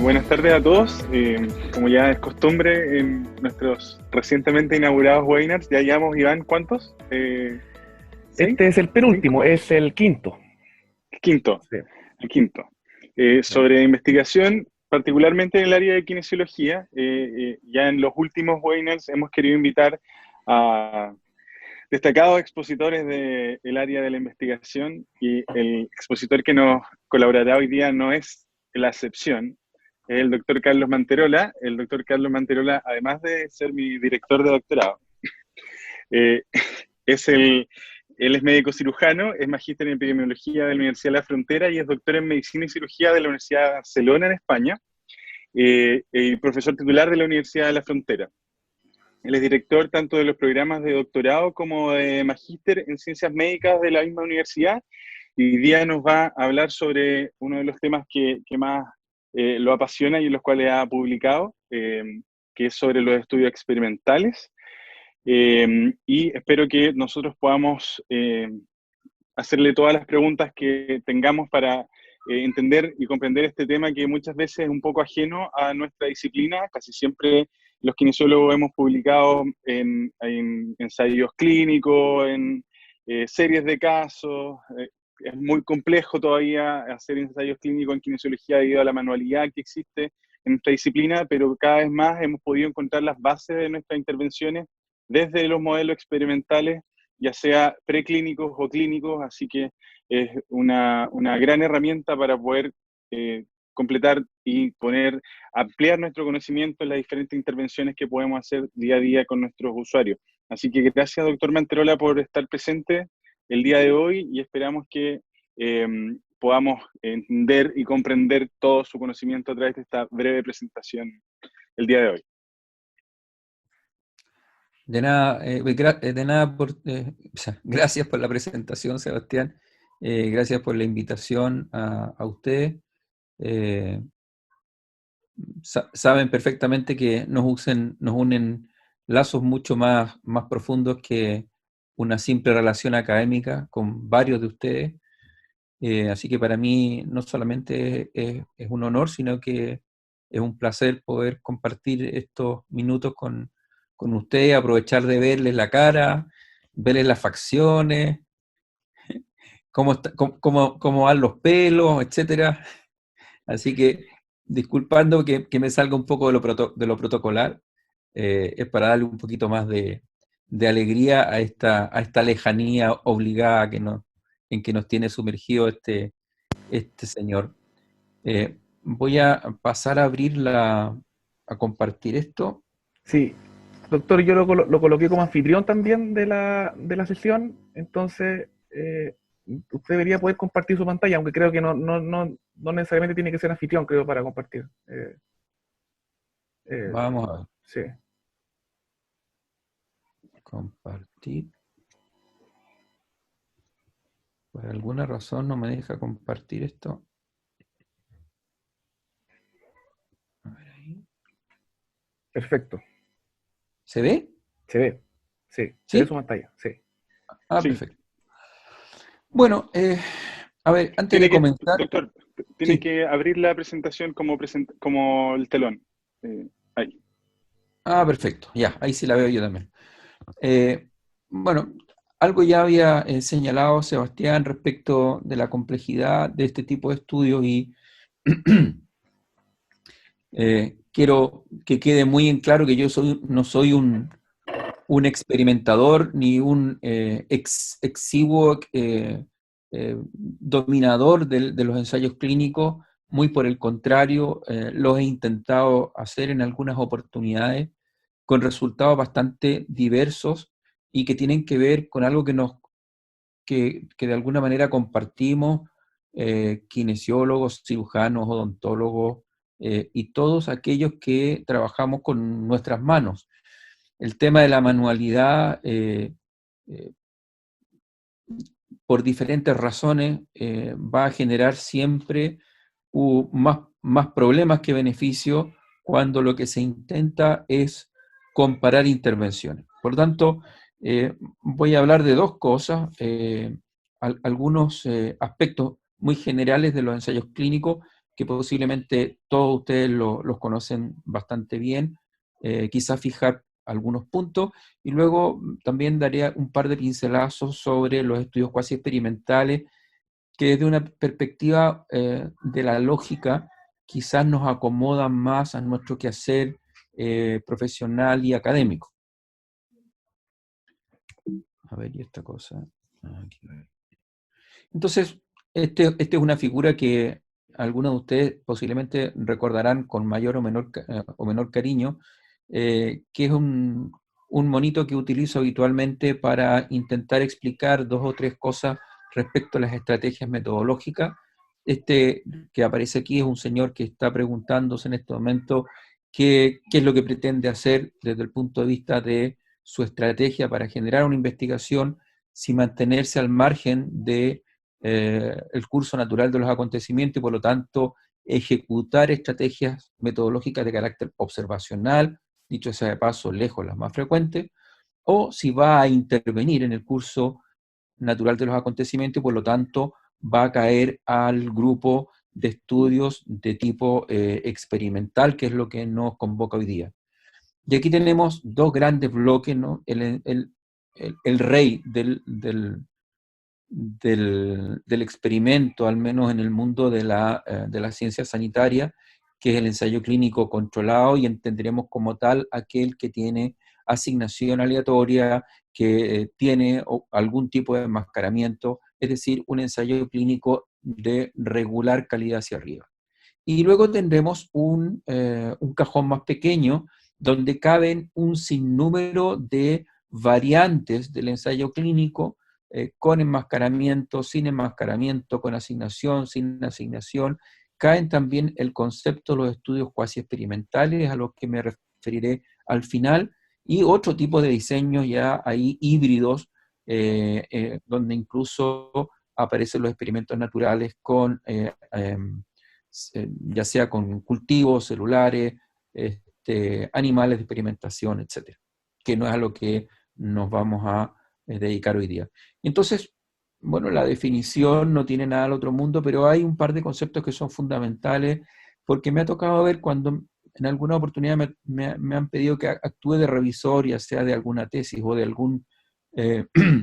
Buenas tardes a todos. Como ya es costumbre en nuestros recientemente inaugurados webinars, ya llevamos, Iván, ¿cuántos? ¿Seis? Este es el penúltimo, ¿Cinco? es el quinto. Quinto, Sí, el quinto. sí. Sobre investigación, particularmente en el área de kinesiología. Ya en los últimos webinars hemos querido invitar a destacados expositores del área de la investigación, y el expositor que nos colaborará hoy día no es la excepción. Es el doctor Carlos Manterola. El doctor Carlos Manterola, además de ser mi director de doctorado, eh, es él es médico cirujano, es magíster en epidemiología de la Universidad de la Frontera y es doctor en medicina y cirugía de la Universidad de Barcelona, en España, y profesor titular de la Universidad de la Frontera. Él es director tanto de los programas de doctorado como de magíster en ciencias médicas de la misma universidad, y hoy día nos va a hablar sobre uno de los temas que más lo apasiona y en los cuales ha publicado, que es sobre los estudios experimentales. Y espero que nosotros podamos hacerle todas las preguntas que tengamos para entender y comprender este tema, que muchas veces es un poco ajeno a nuestra disciplina. Casi siempre los kinesiólogos hemos publicado en ensayos clínicos, en series de casos. Es muy complejo todavía hacer ensayos clínicos en kinesiología debido a la manualidad que existe en nuestra disciplina, pero cada vez más hemos podido encontrar las bases de nuestras intervenciones desde los modelos experimentales, ya sea preclínicos o clínicos, así que es una gran herramienta para poder completar y ampliar nuestro conocimiento en las diferentes intervenciones que podemos hacer día a día con nuestros usuarios. Así que gracias, doctor Manterola, por estar presente el día de hoy, y esperamos que podamos entender y comprender todo su conocimiento a través de esta breve presentación el día de hoy. De nada, gracias por la presentación, Sebastián. Gracias por la invitación a ustedes. Saben perfectamente que nos unen lazos mucho más profundos que una simple relación académica con varios de ustedes. Así que para mí no solamente es un honor, sino que es un placer poder compartir estos minutos con ustedes, aprovechar de verles la cara, verles las facciones, cómo van los pelos, etcétera. Así que, disculpando que me salga un poco de lo protocolar, es para darle un poquito más de alegría a esta lejanía obligada en que nos tiene sumergido este señor. Voy a pasar a a compartir esto. Sí, doctor, yo lo coloqué como anfitrión también de la sesión, entonces usted debería poder compartir su pantalla, aunque creo que no necesariamente tiene que ser anfitrión, creo, para compartir. Vamos a ver. Sí. Compartir. Por alguna razón no me deja compartir esto. A ver ahí. Perfecto. ¿Se ve? Se ve. Sí, se ve ¿Sí? su pantalla. Sí. Ah, Sí. perfecto. Bueno, a ver, antes de comenzar... Doctor, tiene Sí. que abrir la presentación como el telón. Ahí. Ah, perfecto. Ya, ahí sí la veo yo también. Bueno, algo ya había señalado Sebastián respecto de la complejidad de este tipo de estudios, y quiero que quede muy en claro que yo no soy un experimentador ni un exiguo dominador de los ensayos clínicos. Muy por el contrario, los he intentado hacer en algunas oportunidades con resultados bastante diversos y que tienen que ver con algo que de alguna manera compartimos, kinesiólogos, cirujanos, odontólogos, y todos aquellos que trabajamos con nuestras manos. El tema de la manualidad, por diferentes razones, va a generar siempre más problemas que beneficios cuando lo que se intenta es comparar intervenciones. Por tanto, voy a hablar de dos cosas, algunos aspectos muy generales de los ensayos clínicos que posiblemente todos ustedes los conocen bastante bien, quizás fijar algunos puntos, y luego también daría un par de pincelazos sobre los estudios cuasi experimentales, que desde una perspectiva de la lógica quizás nos acomodan más a nuestro quehacer profesional y académico. A ver, y esta cosa. Aquí. Entonces, esta es una figura que algunos de ustedes posiblemente recordarán con mayor o menor cariño, que es un monito que utilizo habitualmente para intentar explicar 2 o 3 cosas respecto a las estrategias metodológicas. Este que aparece aquí es un señor que está preguntándose en este momento qué es lo que pretende hacer desde el punto de vista de su estrategia para generar una investigación sin mantenerse al margen de el curso natural de los acontecimientos y por lo tanto ejecutar estrategias metodológicas de carácter observacional, dicho sea de paso, lejos las más frecuentes, o si va a intervenir en el curso natural de los acontecimientos y por lo tanto va a caer al grupo de estudios de tipo experimental, que es lo que nos convoca hoy día. Y aquí tenemos 2 grandes bloques, ¿no? El rey del experimento, al menos en el mundo de la ciencia sanitaria, que es el ensayo clínico controlado, y entenderemos como tal aquel que tiene asignación aleatoria, que tiene algún tipo de enmascaramiento, es decir, un ensayo clínico de regular calidad hacia arriba. Y luego tendremos un cajón más pequeño donde caben un sinnúmero de variantes del ensayo clínico, con enmascaramiento, sin enmascaramiento, con asignación, sin asignación. Caen también el concepto de los estudios cuasi experimentales, a los que me referiré al final, y otro tipo de diseños ya ahí híbridos, donde incluso aparecen los experimentos naturales con ya sea con cultivos, celulares, animales de experimentación, etc., que no es a lo que nos vamos a dedicar hoy día. Entonces, bueno, la definición no tiene nada al otro mundo, pero hay un par de conceptos que son fundamentales, porque me ha tocado ver cuando en alguna oportunidad me han pedido que actúe de revisor, ya sea de alguna tesis o de algún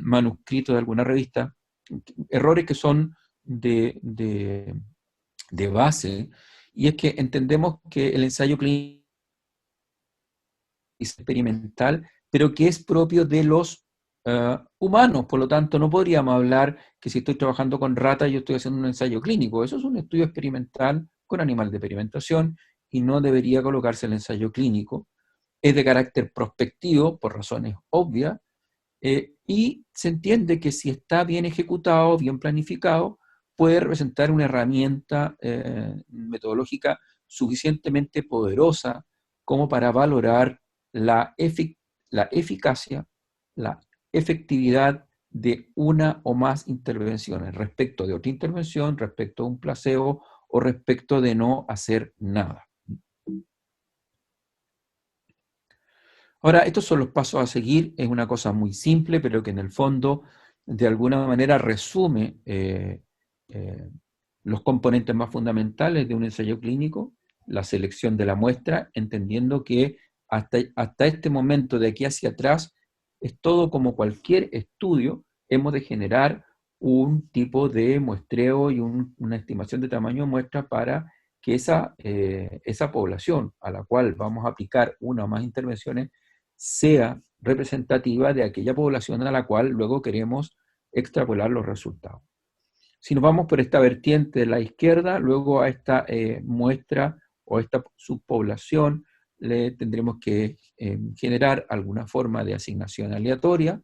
manuscrito de alguna revista, errores que son de base, y es que entendemos que el ensayo clínico es experimental, pero que es propio de los humanos, por lo tanto no podríamos hablar que si estoy trabajando con ratas yo estoy haciendo un ensayo clínico. Eso es un estudio experimental con animal de experimentación y no debería colocarse el ensayo clínico. Es de carácter prospectivo, por razones obvias, y se entiende que si está bien ejecutado, bien planificado, puede representar una herramienta metodológica suficientemente poderosa como para valorar la eficacia, la efectividad de una o más intervenciones respecto de otra intervención, respecto de un placebo o respecto de no hacer nada. Ahora, estos son los pasos a seguir. Es una cosa muy simple, pero que en el fondo, de alguna manera, resume los componentes más fundamentales de un ensayo clínico, la selección de la muestra, entendiendo que hasta este momento, de aquí hacia atrás, es todo como cualquier estudio, hemos de generar un tipo de muestreo y una estimación de tamaño de muestra para que esa población a la cual vamos a aplicar una o más intervenciones sea representativa de aquella población a la cual luego queremos extrapolar los resultados. Si nos vamos por esta vertiente de la izquierda, luego a esta muestra o esta subpoblación le tendremos que generar alguna forma de asignación aleatoria.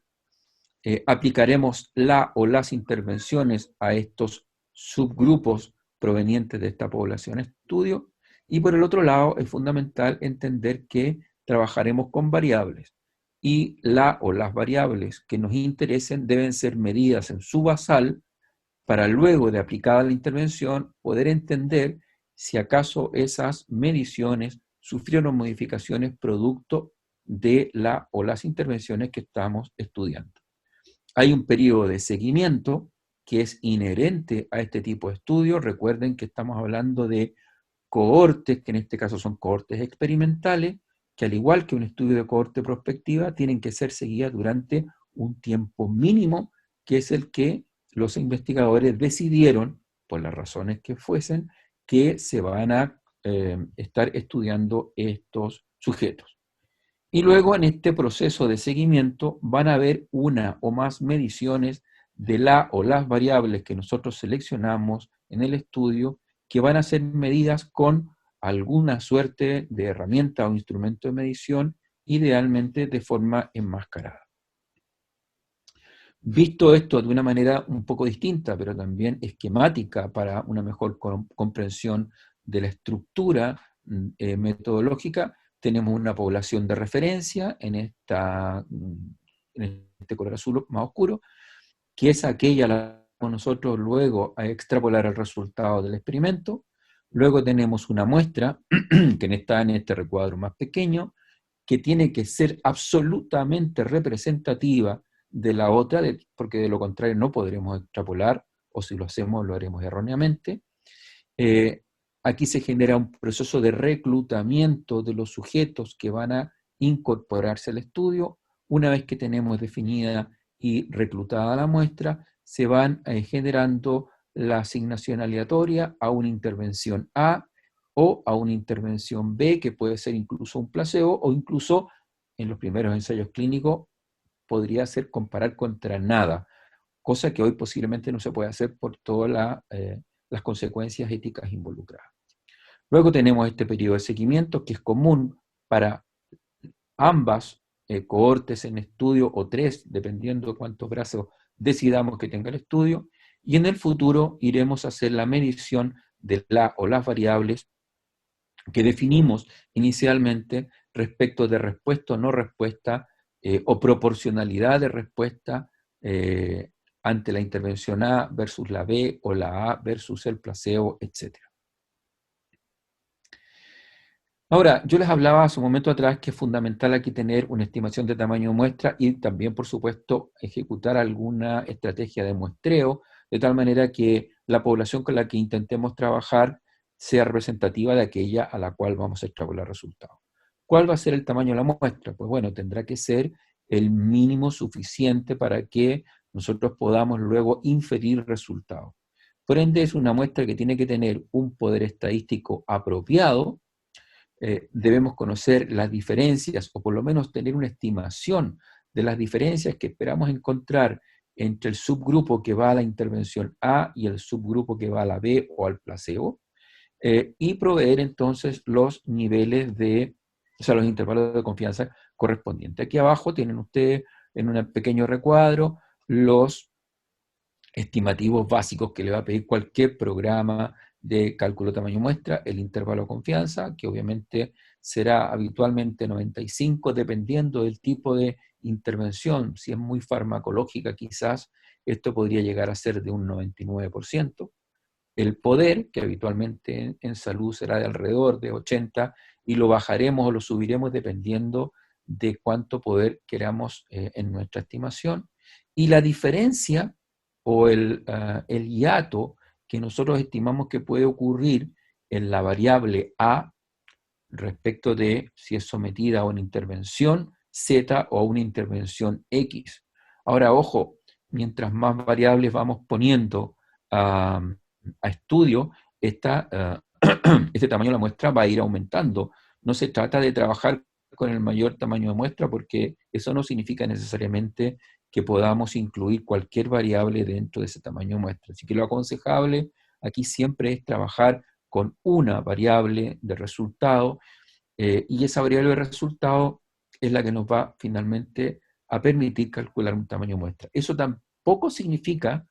Aplicaremos la o las intervenciones a estos subgrupos provenientes de esta población estudio. Y por el otro lado, es fundamental entender que trabajaremos con variables y la o las variables que nos interesen deben ser medidas en su basal para luego de aplicada la intervención poder entender si acaso esas mediciones sufrieron modificaciones producto de la o las intervenciones que estamos estudiando. Hay un periodo de seguimiento que es inherente a este tipo de estudios. Recuerden que estamos hablando de cohortes, que en este caso son cohortes experimentales, que al igual que un estudio de cohorte prospectiva, tienen que ser seguidas durante un tiempo mínimo, que es el que los investigadores decidieron, por las razones que fuesen, que se van a estar estudiando estos sujetos. Y luego en este proceso de seguimiento van a haber una o más mediciones de la o las variables que nosotros seleccionamos en el estudio, que van a ser medidas con alguna suerte de herramienta o instrumento de medición, idealmente de forma enmascarada. Visto esto de una manera un poco distinta, pero también esquemática para una mejor comprensión de la estructura metodológica, tenemos una población de referencia en este color azul más oscuro, que es aquella a la que nosotros luego a extrapolar el resultado del experimento. Luego tenemos una muestra, que está en este recuadro más pequeño, que tiene que ser absolutamente representativa de la otra, porque de lo contrario no podremos extrapolar, o si lo hacemos lo haremos erróneamente. Aquí se genera un proceso de reclutamiento de los sujetos que van a incorporarse al estudio. Una vez que tenemos definida y reclutada la muestra, se van generando la asignación aleatoria a una intervención A o a una intervención B, que puede ser incluso un placebo, o incluso en los primeros ensayos clínicos podría ser comparar contra nada, cosa que hoy posiblemente no se puede hacer por todas las consecuencias éticas involucradas. Luego tenemos este periodo de seguimiento, que es común para ambas cohortes en estudio, o 3, dependiendo de cuántos brazos decidamos que tenga el estudio, y en el futuro iremos a hacer la medición de la o las variables que definimos inicialmente respecto de respuesta o no respuesta, o proporcionalidad de respuesta ante la intervención A versus la B, o la A versus el placebo, etc. Ahora, yo les hablaba hace un momento atrás que es fundamental aquí tener una estimación de tamaño de muestra y también, por supuesto, ejecutar alguna estrategia de muestreo, de tal manera que la población con la que intentemos trabajar sea representativa de aquella a la cual vamos a extrapolar resultados. ¿Cuál va a ser el tamaño de la muestra? Pues bueno, tendrá que ser el mínimo suficiente para que nosotros podamos luego inferir resultados. Por ende, es una muestra que tiene que tener un poder estadístico apropiado. Debemos conocer las diferencias, o por lo menos tener una estimación de las diferencias que esperamos encontrar entre el subgrupo que va a la intervención A y el subgrupo que va a la B o al placebo, y proveer entonces los niveles los intervalos de confianza correspondientes. Aquí abajo tienen ustedes en un pequeño recuadro los estimativos básicos que le va a pedir cualquier programa de cálculo de tamaño muestra, el intervalo de confianza, que obviamente será habitualmente 95, dependiendo del tipo de intervención. Si es muy farmacológica, quizás esto podría llegar a ser de un 99%. El poder, que habitualmente en salud será de alrededor de 80, y lo bajaremos o lo subiremos dependiendo de cuánto poder queramos en nuestra estimación. Y la diferencia o el hiato que nosotros estimamos que puede ocurrir en la variable A respecto de si es sometida a una intervención Z o a una intervención X. Ahora, ojo, mientras más variables vamos poniendo a estudio, este tamaño de la muestra va a ir aumentando. No se trata de trabajar con el mayor tamaño de muestra, porque eso no significa necesariamente que podamos incluir cualquier variable dentro de ese tamaño de muestra. Así que lo aconsejable aquí siempre es trabajar con una variable de resultado, y esa variable de resultado es la que nos va finalmente a permitir calcular un tamaño de muestra. Eso tampoco significa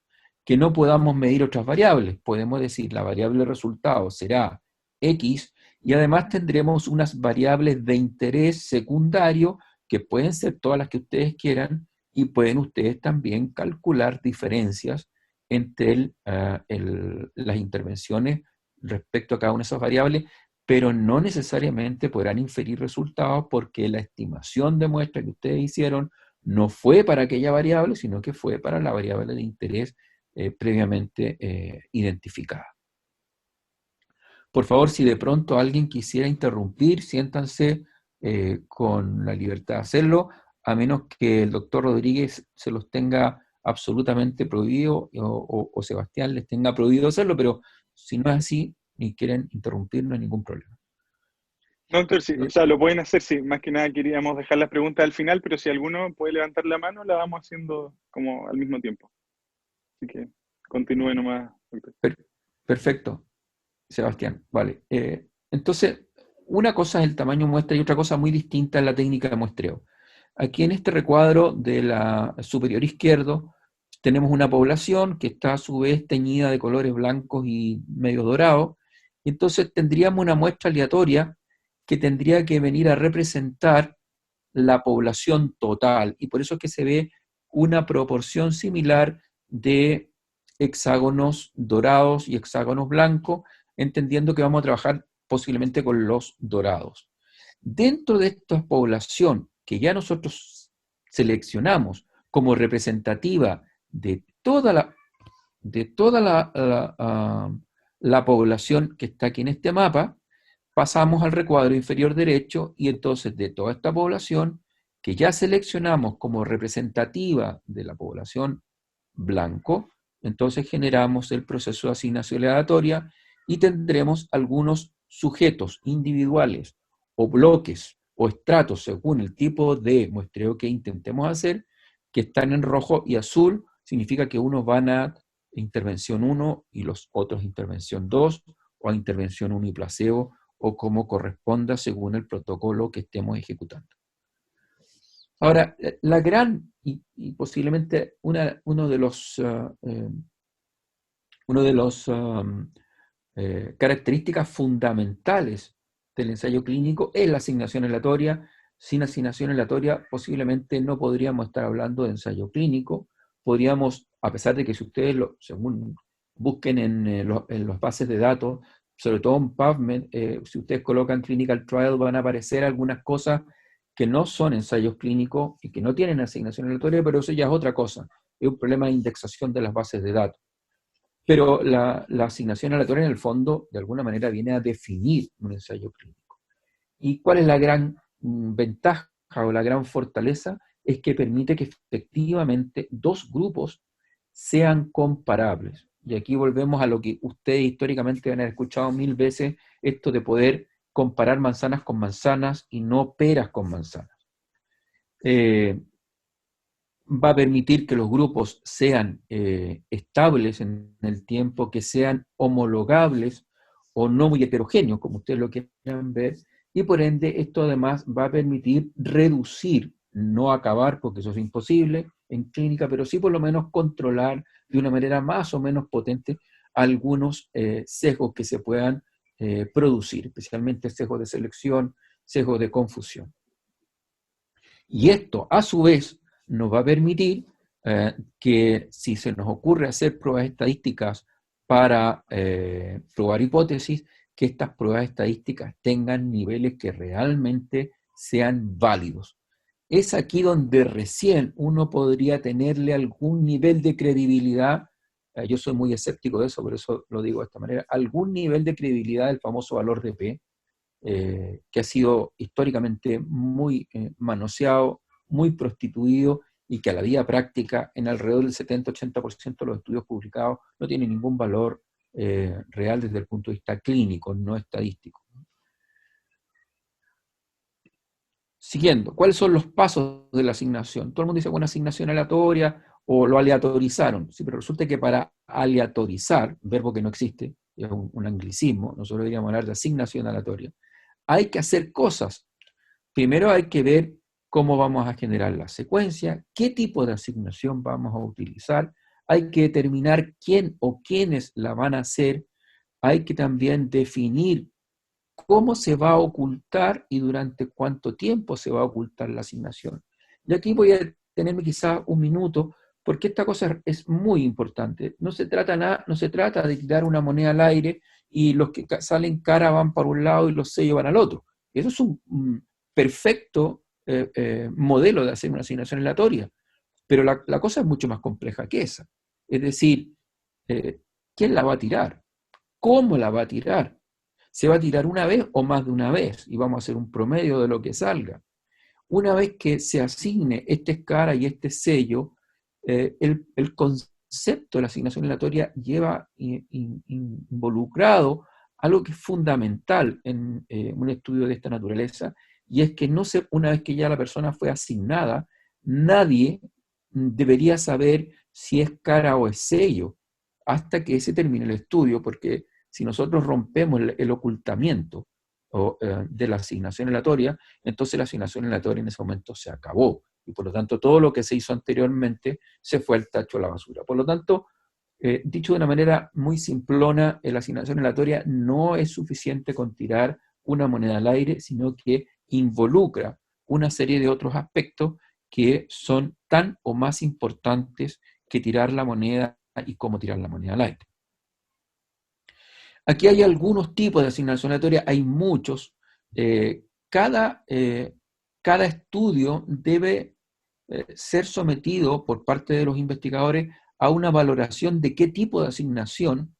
que no podamos medir otras variables. Podemos decir la variable de resultado será X, y además tendremos unas variables de interés secundario que pueden ser todas las que ustedes quieran, y pueden ustedes también calcular diferencias entre las intervenciones respecto a cada una de esas variables, pero no necesariamente podrán inferir resultados, porque la estimación de muestra que ustedes hicieron no fue para aquella variable, sino que fue para la variable de interés previamente identificada. Por favor, si de pronto alguien quisiera interrumpir, siéntanse con la libertad de hacerlo, a menos que el doctor Rodríguez se los tenga absolutamente prohibido o Sebastián les tenga prohibido hacerlo, pero si no es así, ni quieren interrumpir, no hay ningún problema. No, doctor, sí, o sea, lo pueden hacer, sí. Más que nada queríamos dejar las preguntas al final, pero si alguno puede levantar la mano, la vamos haciendo como al mismo tiempo. Así que continúe nomás, doctor. Perfecto, Sebastián. Vale. Entonces, una cosa es el tamaño muestra y otra cosa muy distinta es la técnica de muestreo. Aquí en este recuadro de la superior izquierdo tenemos una población que está a su vez teñida de colores blancos y medio dorados, y entonces tendríamos una muestra aleatoria que tendría que venir a representar la población total, y por eso es que se ve una proporción similar de hexágonos dorados y hexágonos blancos, entendiendo que vamos a trabajar posiblemente con los dorados. Dentro de esta población que ya nosotros seleccionamos como representativa de toda la población que está aquí en este mapa, pasamos al recuadro inferior derecho y entonces de toda esta población que ya seleccionamos como representativa de la población blanco, entonces generamos el proceso de asignación aleatoria y tendremos algunos sujetos individuales o bloques o estratos según el tipo de muestreo que intentemos hacer, que están en rojo y azul, significa que unos van a intervención 1 y los otros intervención 2, o a intervención 1 y placebo, o como corresponda según el protocolo que estemos ejecutando. Ahora, la gran y posiblemente uno de los características fundamentales del ensayo clínico es la asignación aleatoria. Sin asignación aleatoria posiblemente no podríamos estar hablando de ensayo clínico. Podríamos, a pesar de que si ustedes según busquen en las bases de datos, sobre todo en PubMed, si ustedes colocan clinical trial van a aparecer algunas cosas que no son ensayos clínicos y que no tienen asignación aleatoria, pero eso ya es otra cosa. Es un problema de indexación de las bases de datos. Pero la asignación aleatoria en el fondo, de alguna manera, viene a definir un ensayo clínico. ¿Y cuál es la gran ventaja o la gran fortaleza? Es que permite que efectivamente dos grupos sean comparables. Y aquí volvemos a lo que ustedes históricamente han escuchado 1000 veces, esto de poder comparar manzanas con manzanas y no peras con manzanas. Va a permitir que los grupos sean estables en el tiempo, que sean homologables o no muy heterogéneos, como ustedes lo quieran ver, y por ende esto además va a permitir reducir, no acabar, porque eso es imposible en clínica, pero sí por lo menos controlar de una manera más o menos potente algunos sesgos que se puedan producir, especialmente sesgos de selección, sesgos de confusión. Y esto, a su vez, nos va a permitir que si se nos ocurre hacer pruebas estadísticas para probar hipótesis, que estas pruebas estadísticas tengan niveles que realmente sean válidos. Es aquí donde recién uno podría tenerle algún nivel de credibilidad, yo soy muy escéptico de eso, por eso lo digo de esta manera, algún nivel de credibilidad del famoso valor de P, que ha sido históricamente muy manoseado, muy prostituido y que a la vida práctica en alrededor del 70-80% de los estudios publicados no tiene ningún valor real desde el punto de vista clínico, no estadístico. Siguiendo, ¿cuáles son los pasos de la asignación? Todo el mundo dice, bueno, asignación aleatoria o lo aleatorizaron. Sí, pero resulta que para aleatorizar, verbo que no existe, es un anglicismo, nosotros deberíamos hablar de asignación aleatoria, hay que hacer cosas. Primero hay que ver cómo vamos a generar la secuencia, qué tipo de asignación vamos a utilizar, hay que determinar quién o quiénes la van a hacer, hay que también definir cómo se va a ocultar y durante cuánto tiempo se va a ocultar la asignación. Y aquí voy a tenerme quizás un minuto, porque esta cosa es muy importante. No se trata de tirar una moneda al aire y los que salen cara van para un lado y los sellos van al otro. Eso es un perfecto modelo de hacer una asignación aleatoria, pero la cosa es mucho más compleja que esa. Es decir, ¿quién la va a tirar? ¿Cómo la va a tirar? se va a tirar una vez o más de una vez, y vamos a hacer un promedio de lo que salga. Una vez que se asigne este escara y este sello, el concepto de la asignación aleatoria lleva involucrado algo que es fundamental en un estudio de esta naturaleza, y es que una vez que ya la persona fue asignada, nadie debería saber si es cara o es sello, hasta que se termine el estudio, porque si nosotros rompemos el ocultamiento de la asignación aleatoria, entonces la asignación aleatoria en ese momento se acabó, y por lo tanto todo lo que se hizo anteriormente se fue al tacho de la basura. Por lo tanto, dicho de una manera muy simplona, la asignación aleatoria no es suficiente con tirar una moneda al aire, sino que involucra una serie de otros aspectos que son tan o más importantes que tirar la moneda y cómo tirar la moneda al aire. Aquí hay algunos tipos de asignación aleatoria, hay muchos. Cada estudio debe ser sometido por parte de los investigadores a una valoración de qué tipo de asignación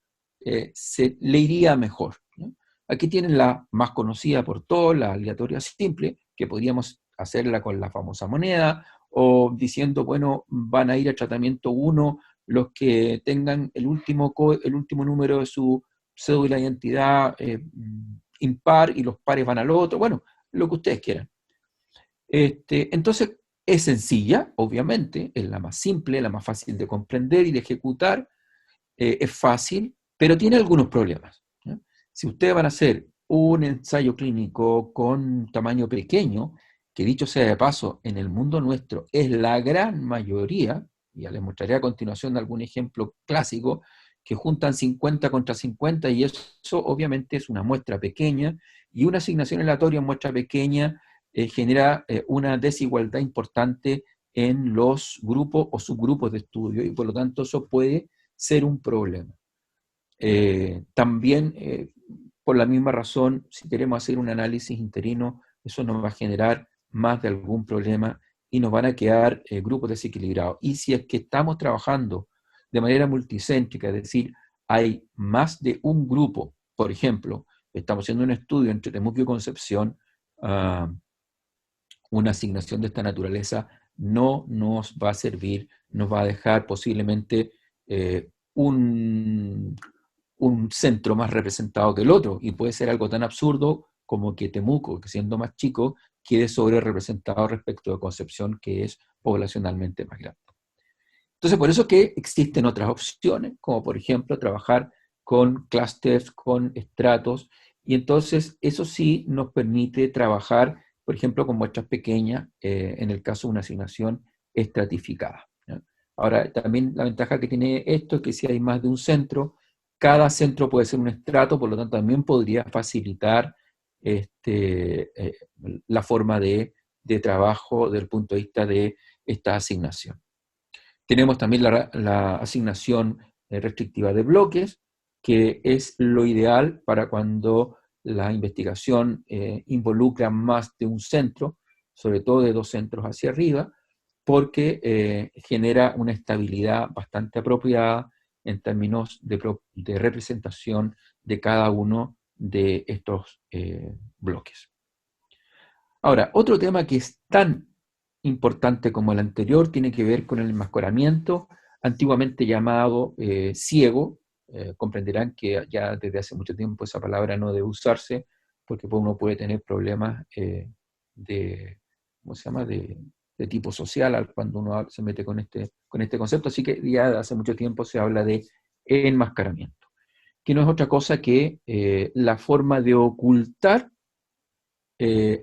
se le iría mejor, ¿no? Aquí tienen la más conocida por todos, la aleatoria simple, que podríamos hacerla con la famosa moneda, o diciendo, bueno, van a ir a tratamiento 1 los que tengan el último número de su cédula de identidad impar, y los pares van al otro, bueno, lo que ustedes quieran. Entonces, es sencilla, obviamente, es la más simple, la más fácil de comprender y de ejecutar, es fácil, pero tiene algunos problemas, ¿no? Si ustedes van a hacer un ensayo clínico con tamaño pequeño, que dicho sea de paso, en el mundo nuestro es la gran mayoría, y ya les mostraré a continuación algún ejemplo clásico, que juntan 50 contra 50, y eso obviamente es una muestra pequeña, y una asignación aleatoria en muestra pequeña genera una desigualdad importante en los grupos o subgrupos de estudio, y por lo tanto eso puede ser un problema. También, por la misma razón, si queremos hacer un análisis interino, eso nos va a generar más de algún problema y nos van a quedar grupos desequilibrados. Y si es que estamos trabajando de manera multicéntrica, es decir, hay más de un grupo, por ejemplo, estamos haciendo un estudio entre Temuco y Concepción, una asignación de esta naturaleza no nos va a servir, nos va a dejar posiblemente un centro más representado que el otro, y puede ser algo tan absurdo como que Temuco, que siendo más chico, quede sobre representado respecto de Concepción, que es poblacionalmente más grande. Entonces, por eso que existen otras opciones, como por ejemplo trabajar con clústeres, con estratos, y entonces eso sí nos permite trabajar, por ejemplo, con muestras pequeñas, en el caso de una asignación estratificada, ¿no? Ahora, también la ventaja que tiene esto es que si hay más de un centro, cada centro puede ser un estrato, por lo tanto también podría facilitar la forma de trabajo desde el punto de vista de esta asignación. Tenemos también la asignación restrictiva de bloques, que es lo ideal para cuando la investigación involucra más de un centro, sobre todo de 2 centros hacia arriba, porque genera una estabilidad bastante apropiada en términos de representación de cada uno de estos bloques. Ahora, otro tema que es tan importante como el anterior tiene que ver con el enmascaramiento, antiguamente llamado ciego. Comprenderán que ya desde hace mucho tiempo esa palabra no debe usarse, porque uno puede tener problemas ¿cómo se llama?, de tipo social cuando uno se mete con este concepto, así que ya hace mucho tiempo se habla de enmascaramiento, que no es otra cosa que la forma de ocultar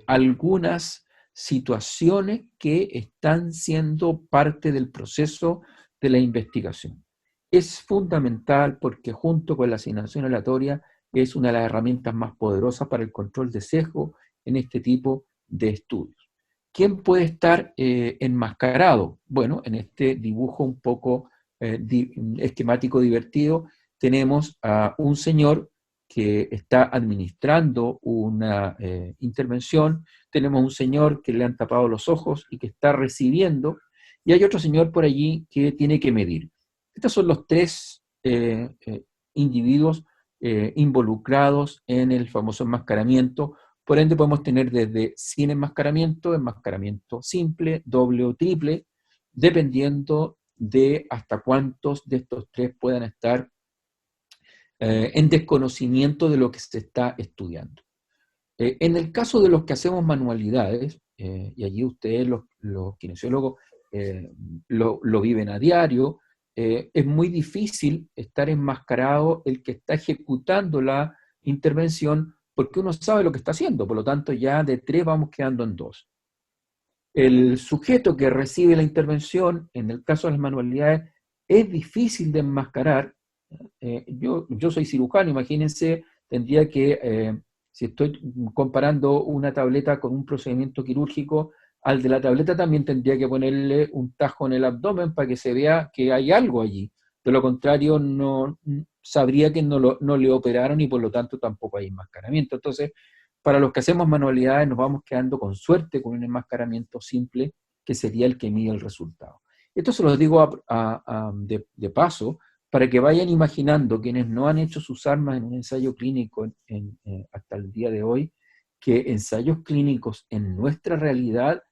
algunas situaciones que están siendo parte del proceso de la investigación. Es fundamental porque junto con la asignación aleatoria es una de las herramientas más poderosas para el control de sesgo en este tipo de estudios. ¿Quién puede estar enmascarado? Bueno, en este dibujo un poco esquemático divertido tenemos a un señor que está administrando una intervención, tenemos un señor que le han tapado los ojos y que está recibiendo, y hay otro señor por allí que tiene que medir. Estos son los 3 individuos involucrados en el famoso enmascaramiento. Por ende, podemos tener desde sin enmascaramiento, enmascaramiento simple, doble o triple, dependiendo de hasta cuántos de estos tres puedan estar en desconocimiento de lo que se está estudiando. En el caso de los que hacemos manualidades, y allí ustedes, los kinesiólogos, lo viven a diario, es muy difícil estar enmascarado el que está ejecutando la intervención, porque uno sabe lo que está haciendo, por lo tanto ya de 3 vamos quedando en 2. El sujeto que recibe la intervención, en el caso de las manualidades, es difícil de enmascarar. Yo soy cirujano, imagínense, tendría que, si estoy comparando una tableta con un procedimiento quirúrgico, al de la tableta también tendría que ponerle un tajo en el abdomen para que se vea que hay algo allí. De lo contrario, no sabría que no le operaron y por lo tanto tampoco hay enmascaramiento. Entonces, para los que hacemos manualidades nos vamos quedando con suerte con un enmascaramiento simple, que sería el que mide el resultado. Esto se lo digo de paso, para que vayan imaginando quienes no han hecho sus armas en un ensayo clínico hasta el día de hoy, que ensayos clínicos en nuestra realidad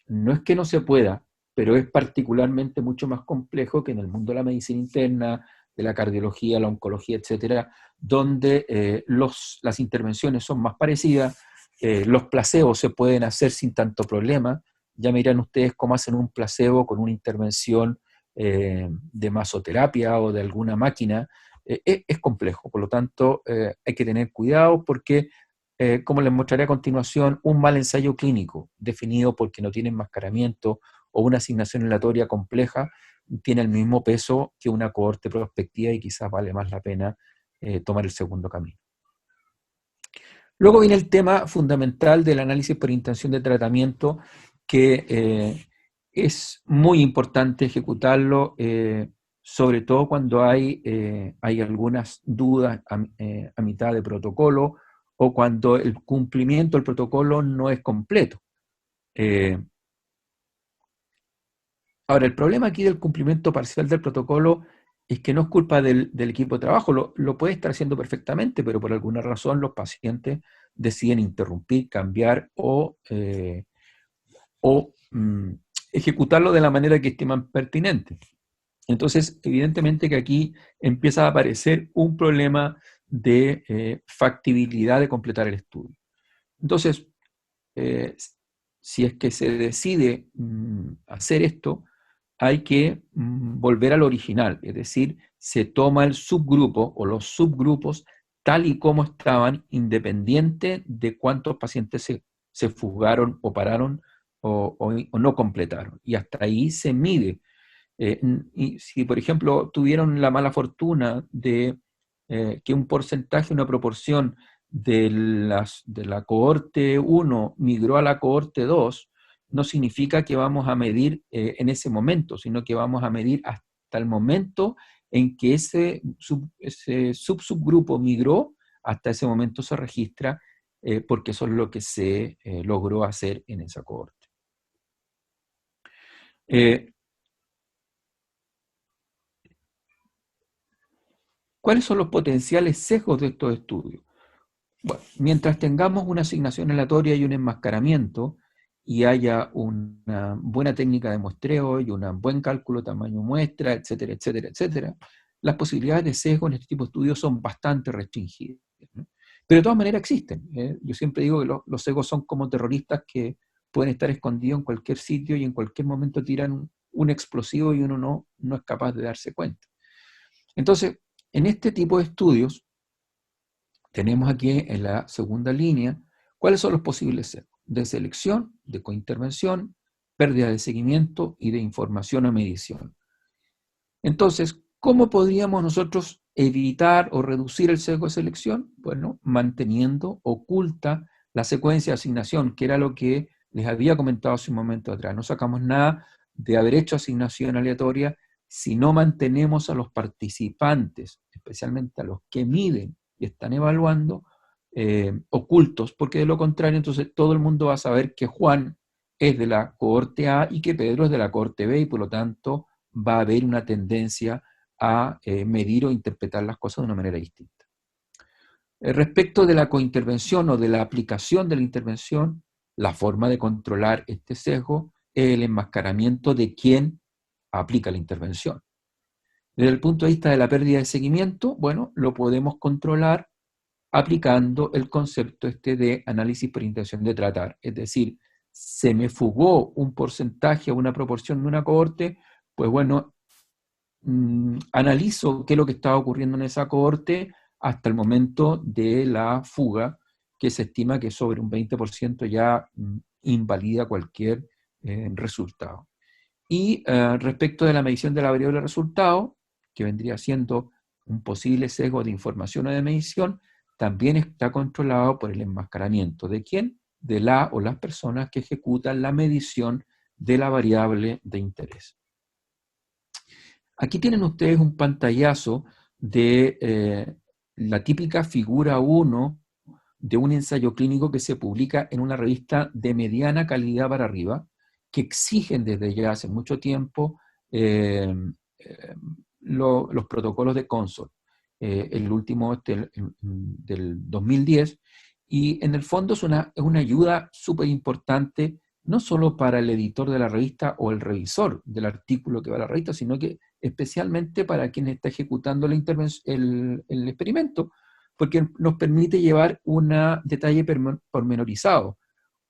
no es que no se pueda, pero es particularmente mucho más complejo que en el mundo de la medicina interna, de la cardiología, la oncología, etcétera, donde las intervenciones son más parecidas, los placebos se pueden hacer sin tanto problema. Ya miran ustedes cómo hacen un placebo con una intervención de masoterapia o de alguna máquina. Es complejo, por lo tanto hay que tener cuidado porque, como les mostraré a continuación, un mal ensayo clínico definido porque no tiene enmascaramiento o una asignación aleatoria compleja tiene el mismo peso que una cohorte prospectiva y quizás vale más la pena tomar el segundo camino. Luego viene el tema fundamental del análisis por intención de tratamiento, que es muy importante ejecutarlo, sobre todo cuando hay algunas dudas a mitad de protocolo o cuando el cumplimiento del protocolo no es completo. Ahora, el problema aquí del cumplimiento parcial del protocolo es que no es culpa del equipo de trabajo, lo puede estar haciendo perfectamente, pero por alguna razón los pacientes deciden interrumpir, cambiar o ejecutarlo de la manera que estiman pertinente. Entonces, evidentemente que aquí empieza a aparecer un problema de factibilidad de completar el estudio. Entonces, si es que se decide hacer esto, hay que volver al original, es decir, se toma el subgrupo o los subgrupos tal y como estaban, independiente de cuántos pacientes se fugaron o pararon o no completaron. Y hasta ahí se mide. Y si, por ejemplo, tuvieron la mala fortuna de que un porcentaje, una proporción de la cohorte 1 migró a la cohorte 2, no significa que vamos a medir en ese momento, sino que vamos a medir hasta el momento en que ese subgrupo migró, hasta ese momento se registra, porque eso es lo que se logró hacer en esa cohorte. ¿Cuáles son los potenciales sesgos de estos estudios? Bueno, mientras tengamos una asignación aleatoria y un enmascaramiento, y haya una buena técnica de muestreo y un buen cálculo de tamaño muestra, etcétera, etcétera, etcétera, las posibilidades de sesgo en este tipo de estudios son bastante restringidas, ¿no? Pero de todas maneras existen. Yo siempre digo que los sesgos son como terroristas que pueden estar escondidos en cualquier sitio y en cualquier momento tiran un explosivo y uno no es capaz de darse cuenta. Entonces, en este tipo de estudios, tenemos aquí en la segunda línea cuáles son los posibles sesgos de selección, de cointervención, pérdida de seguimiento y de información o medición. Entonces, ¿cómo podríamos nosotros evitar o reducir el sesgo de selección? Bueno, manteniendo oculta la secuencia de asignación, que era lo que les había comentado hace un momento atrás. No sacamos nada de haber hecho asignación aleatoria si no mantenemos a los participantes, especialmente a los que miden y están evaluando, ocultos, porque de lo contrario entonces todo el mundo va a saber que Juan es de la cohorte A y que Pedro es de la cohorte B y por lo tanto va a haber una tendencia a medir o interpretar las cosas de una manera distinta. Respecto de la cointervención o de la aplicación de la intervención, la forma de controlar este sesgo es el enmascaramiento de quien aplica la intervención. Desde el punto de vista de la pérdida de seguimiento, bueno, lo podemos controlar aplicando el concepto de análisis por intención de tratar. Es decir, se me fugó un porcentaje o una proporción de una cohorte, pues bueno, analizo qué es lo que estaba ocurriendo en esa cohorte hasta el momento de la fuga, que se estima que sobre un 20% ya invalida cualquier resultado. Y respecto de la medición de la variable resultado, que vendría siendo un posible sesgo de información o de medición, también está controlado por el enmascaramiento. ¿De quién? De la o las personas que ejecutan la medición de la variable de interés. Aquí tienen ustedes un pantallazo de la típica figura 1 de un ensayo clínico que se publica en una revista de mediana calidad para arriba, que exigen desde ya hace mucho tiempo los protocolos de Consort. El último del 2010, y en el fondo es una ayuda súper importante, no solo para el editor de la revista o el revisor del artículo que va a la revista, sino que especialmente para quien está ejecutando el experimento, porque nos permite llevar un detalle pormenorizado.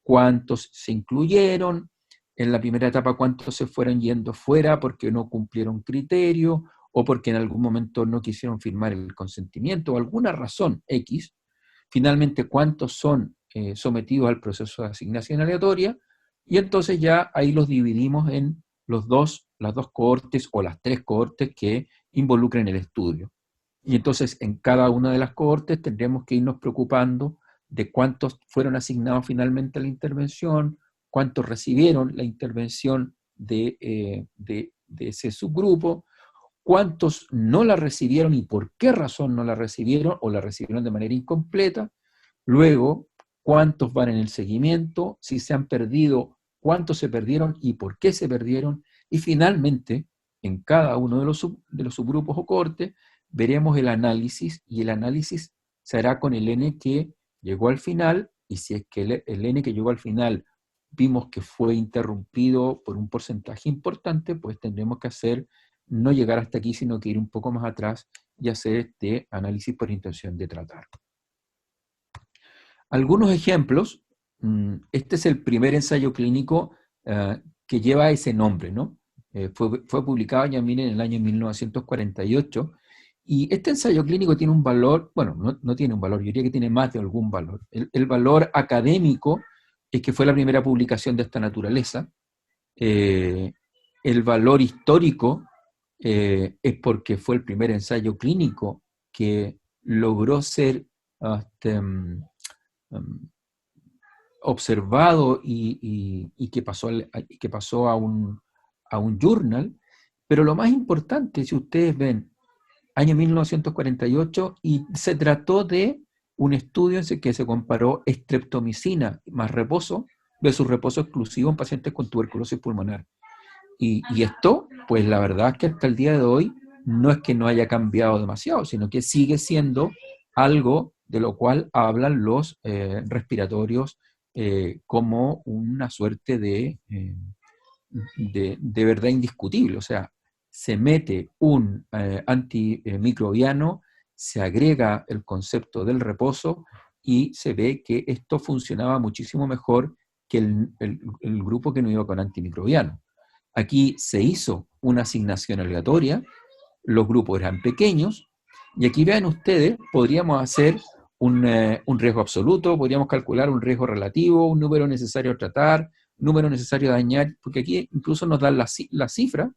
Cuántos se incluyeron, en la primera etapa cuántos se fueron yendo fuera porque no cumplieron criterio, o porque en algún momento no quisieron firmar el consentimiento, o alguna razón X. Finalmente, cuántos son sometidos al proceso de asignación aleatoria, y entonces ya ahí los dividimos en las dos cohortes o las 3 cohortes que involucren el estudio. Y entonces en cada una de las cohortes tendremos que irnos preocupando de cuántos fueron asignados finalmente a la intervención, cuántos recibieron la intervención de ese subgrupo, cuántos no la recibieron y por qué razón no la recibieron o la recibieron de manera incompleta. Luego, cuántos van en el seguimiento, si se han perdido, cuántos se perdieron y por qué se perdieron. Y finalmente, en cada uno de los subgrupos o cohortes, veremos el análisis, y el análisis se hará con el N que llegó al final, y si es que el N que llegó al final vimos que fue interrumpido por un porcentaje importante, pues tendremos que no llegar hasta aquí, sino que ir un poco más atrás y hacer este análisis por intención de tratar. Algunos ejemplos. Este es el primer ensayo clínico que lleva ese nombre, ¿no? Fue publicado, ya miren, en el año 1948, y este ensayo clínico tiene un valor, bueno, no tiene un valor, yo diría que tiene más de algún valor. El valor académico es que fue la primera publicación de esta naturaleza. El valor histórico es porque fue el primer ensayo clínico que logró ser observado y que pasó a un journal. Pero lo más importante, si ustedes ven, año 1948, y se trató de un estudio en que se comparó streptomicina más reposo versus reposo exclusivo en pacientes con tuberculosis pulmonar. Y esto, pues la verdad es que hasta el día de hoy no es que no haya cambiado demasiado, sino que sigue siendo algo de lo cual hablan los respiratorios como una suerte de verdad indiscutible. O sea, se mete un antimicrobiano, se agrega el concepto del reposo y se ve que esto funcionaba muchísimo mejor que el grupo que no iba con antimicrobiano. Aquí se hizo una asignación aleatoria, los grupos eran pequeños, y aquí vean ustedes, podríamos hacer un riesgo absoluto, podríamos calcular un riesgo relativo, un número necesario a tratar, número necesario a dañar, porque aquí incluso nos dan la cifra.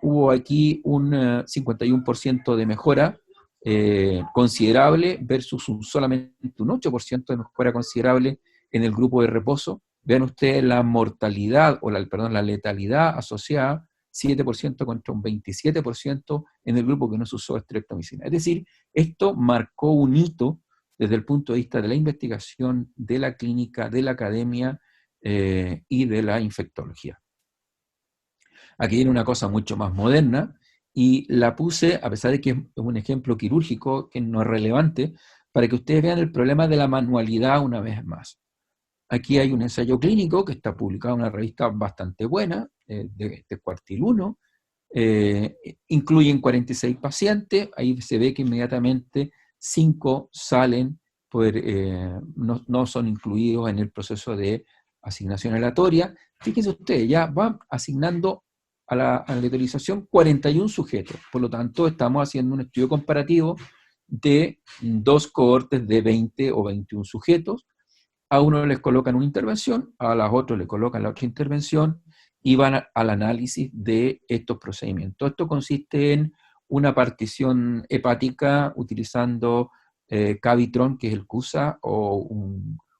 Hubo aquí un 51% de mejora considerable versus solamente un 8% de mejora considerable en el grupo de reposo. Vean ustedes la mortalidad, la letalidad asociada, 7% contra un 27% en el grupo que no se usó streptomicina. Es decir, esto marcó un hito desde el punto de vista de la investigación, de la clínica, de la academia y de la infectología. Aquí viene una cosa mucho más moderna, y la puse, a pesar de que es un ejemplo quirúrgico que no es relevante, para que ustedes vean el problema de la manualidad una vez más. Aquí hay un ensayo clínico que está publicado en una revista bastante buena, de Cuartil 1, incluyen 46 pacientes, ahí se ve que inmediatamente 5 salen, no son incluidos en el proceso de asignación aleatoria. Fíjense ustedes, ya van asignando a la aleatorización 41 sujetos, por lo tanto estamos haciendo un estudio comparativo de 2 cohortes de 20 o 21 sujetos. A uno les colocan una intervención, a los otros le colocan la otra intervención, y van al análisis de estos procedimientos. Esto consiste en una partición hepática utilizando Cavitron, que es el CUSA, o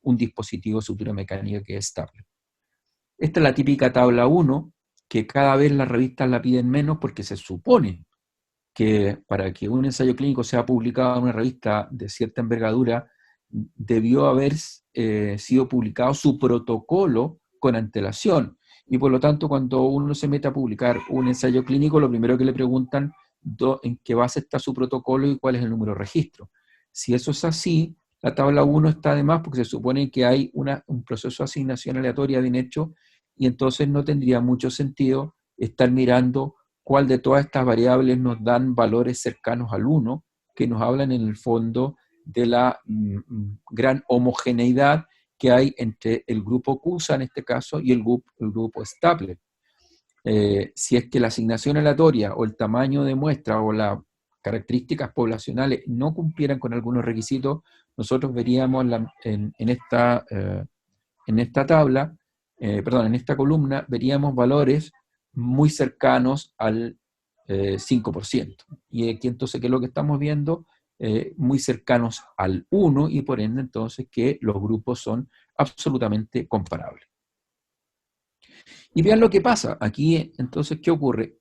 un dispositivo de sutura mecánica que es Stapler. Esta es la típica tabla 1, que cada vez las revistas la piden menos porque se supone que para que un ensayo clínico sea publicado en una revista de cierta envergadura, debió haber sido publicado su protocolo con antelación. Y por lo tanto, cuando uno se mete a publicar un ensayo clínico, lo primero que le preguntan en qué base está su protocolo y cuál es el número de registro. Si eso es así, la tabla 1 está de más porque se supone que hay un proceso de asignación aleatoria bien hecho, y entonces no tendría mucho sentido estar mirando cuál de todas estas variables nos dan valores cercanos al 1, que nos hablan en el fondo de la gran homogeneidad que hay entre el grupo CUSA en este caso y el grupo Stapler. Si es que la asignación aleatoria o el tamaño de muestra o las características poblacionales no cumplieran con algunos requisitos, nosotros veríamos en esta tabla, en esta columna, veríamos valores muy cercanos al 5%. Y aquí entonces, ¿qué es lo que estamos viendo? Muy cercanos al 1, y por ende entonces que los grupos son absolutamente comparables. Y vean lo que pasa. Aquí entonces, ¿qué ocurre?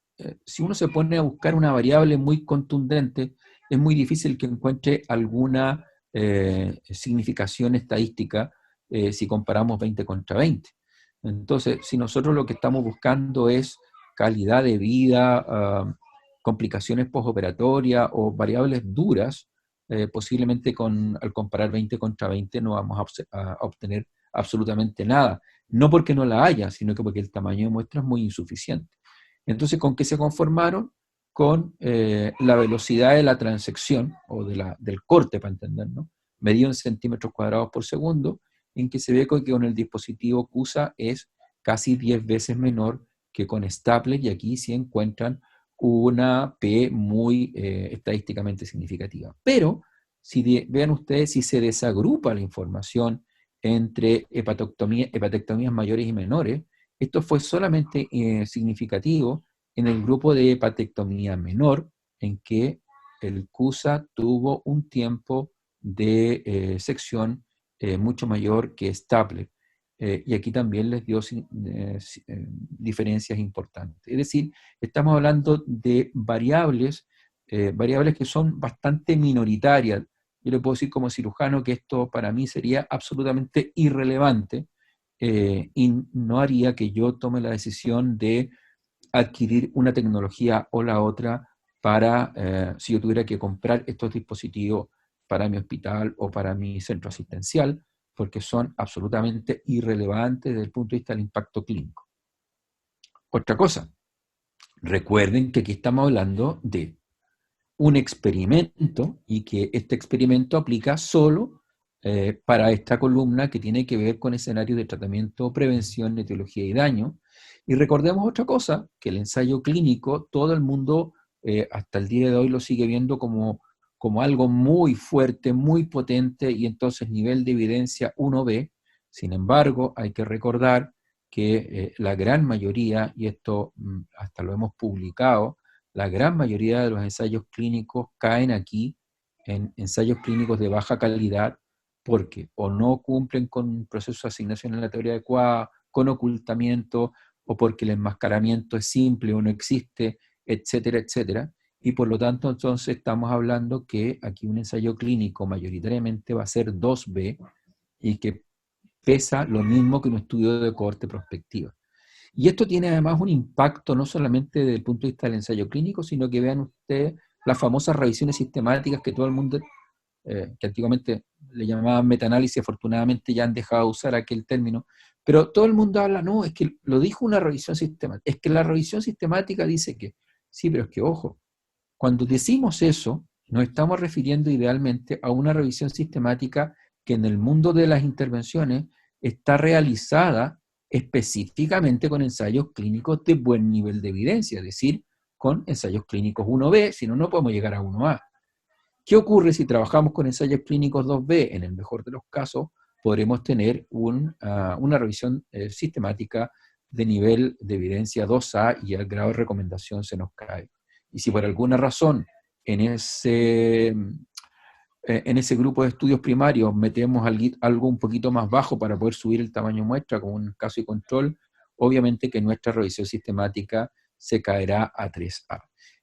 Si uno se pone a buscar una variable muy contundente, es muy difícil que encuentre alguna significación estadística si comparamos 20 contra 20. Entonces, si nosotros lo que estamos buscando es calidad de vida, complicaciones postoperatorias o variables duras, posiblemente al comparar 20 contra 20 no vamos a obtener absolutamente nada. No porque no la haya, sino que porque el tamaño de muestra es muy insuficiente. Entonces, ¿con qué se conformaron? Con la velocidad de la transección, o del corte, para entender, ¿no? Medido en centímetros cuadrados por segundo, en que se ve que con el dispositivo CUSA es casi 10 veces menor que con Stapler, y aquí sí encuentran una P muy estadísticamente significativa. Pero, vean ustedes, si se desagrupa la información entre hepatectomías mayores y menores, esto fue solamente significativo en el grupo de hepatectomía menor, en que el CUSA tuvo un tiempo de sección mucho mayor que Stapler. Y aquí también les dio diferencias importantes. Es decir, estamos hablando de variables que son bastante minoritarias. Yo le puedo decir como cirujano que esto para mí sería absolutamente irrelevante y no haría que yo tome la decisión de adquirir una tecnología o la otra para, si yo tuviera que comprar estos dispositivos para mi hospital o para mi centro asistencial, porque son absolutamente irrelevantes desde el punto de vista del impacto clínico. Otra cosa, recuerden que aquí estamos hablando de un experimento y que este experimento aplica solo para esta columna que tiene que ver con escenarios de tratamiento, prevención, etiología y daño. Y recordemos otra cosa, que el ensayo clínico, todo el mundo hasta el día de hoy lo sigue viendo como algo muy fuerte, muy potente, y entonces nivel de evidencia 1B. Sin embargo, hay que recordar que la gran mayoría, y esto hasta lo hemos publicado, la gran mayoría de los ensayos clínicos caen aquí en ensayos clínicos de baja calidad, porque o no cumplen con un proceso de asignación aleatoria adecuada, con ocultamiento, o porque el enmascaramiento es simple o no existe, etcétera, etcétera. Y por lo tanto, entonces estamos hablando que aquí un ensayo clínico mayoritariamente va a ser 2B y que pesa lo mismo que un estudio de cohorte prospectiva. Y esto tiene además un impacto no solamente desde el punto de vista del ensayo clínico, sino que vean ustedes las famosas revisiones sistemáticas que todo el mundo que antiguamente le llamaban metaanálisis, afortunadamente ya han dejado de usar aquel término, pero todo el mundo habla, no, es que lo dijo una revisión sistemática, es que la revisión sistemática dice que, sí, pero es que ojo, cuando decimos eso, nos estamos refiriendo idealmente a una revisión sistemática que en el mundo de las intervenciones está realizada específicamente con ensayos clínicos de buen nivel de evidencia, es decir, con ensayos clínicos 1B, si no, no podemos llegar a 1A. ¿Qué ocurre si trabajamos con ensayos clínicos 2B? En el mejor de los casos, podremos tener una revisión sistemática de nivel de evidencia 2A y el grado de recomendación se nos cae. Y si por alguna razón en ese grupo de estudios primarios metemos algo un poquito más bajo para poder subir el tamaño muestra como un caso y control, obviamente que nuestra revisión sistemática se caerá a 3A.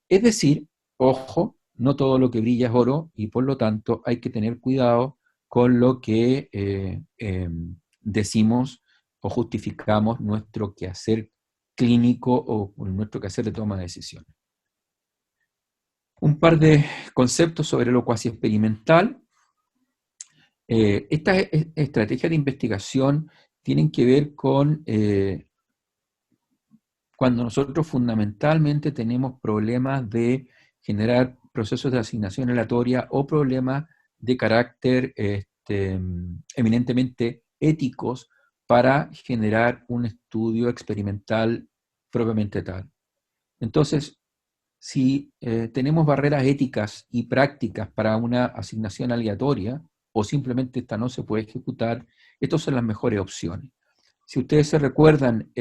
Es decir, ojo, no todo lo que brilla es oro y por lo tanto hay que tener cuidado con lo que decimos o justificamos nuestro quehacer clínico o nuestro quehacer de toma de decisiones. Un par de conceptos sobre lo cuasi experimental. Estas estrategias de investigación tienen que ver con cuando nosotros fundamentalmente tenemos problemas de generar procesos de asignación aleatoria o problemas de carácter eminentemente éticos para generar un estudio experimental propiamente tal. Entonces, si tenemos barreras éticas y prácticas para una asignación aleatoria, o simplemente esta no se puede ejecutar, estas son las mejores opciones. Si ustedes se recuerdan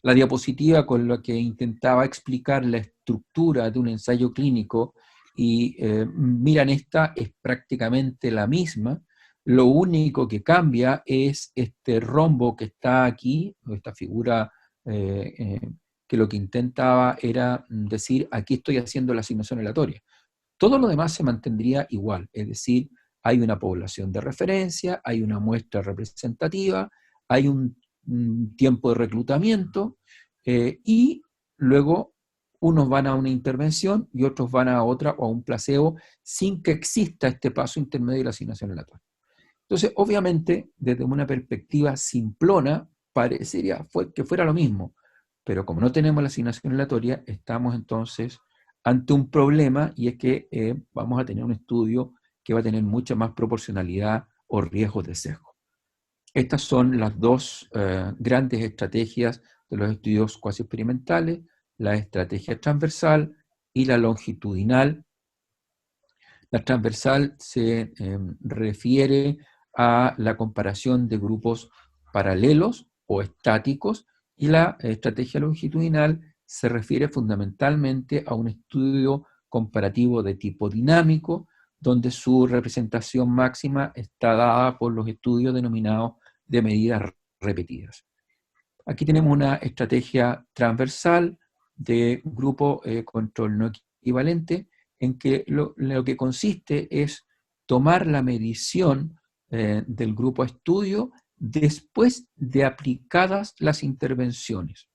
la diapositiva con la que intentaba explicar la estructura de un ensayo clínico, y miran esta, es prácticamente la misma, lo único que cambia es este rombo que está aquí, esta figura que lo que intentaba era decir, aquí estoy haciendo la asignación aleatoria. Todo lo demás se mantendría igual, es decir, hay una población de referencia, hay una muestra representativa, hay un tiempo de reclutamiento, y luego unos van a una intervención y otros van a otra o a un placebo sin que exista este paso intermedio de la asignación aleatoria. Entonces, obviamente, desde una perspectiva simplona, parecería que fuera lo mismo, pero como no tenemos la asignación aleatoria, estamos entonces ante un problema, y es que vamos a tener un estudio que va a tener mucha más proporcionalidad o riesgos de sesgo. Estas son las dos grandes estrategias de los estudios cuasi experimentales, la estrategia transversal y la longitudinal. La transversal se refiere a la comparación de grupos paralelos o estáticos, y la estrategia longitudinal se refiere fundamentalmente a un estudio comparativo de tipo dinámico, donde su representación máxima está dada por los estudios denominados de medidas repetidas. Aquí tenemos una estrategia transversal de grupo control no equivalente, en que lo que consiste es tomar la medición del grupo a estudio después de aplicadas las intervenciones.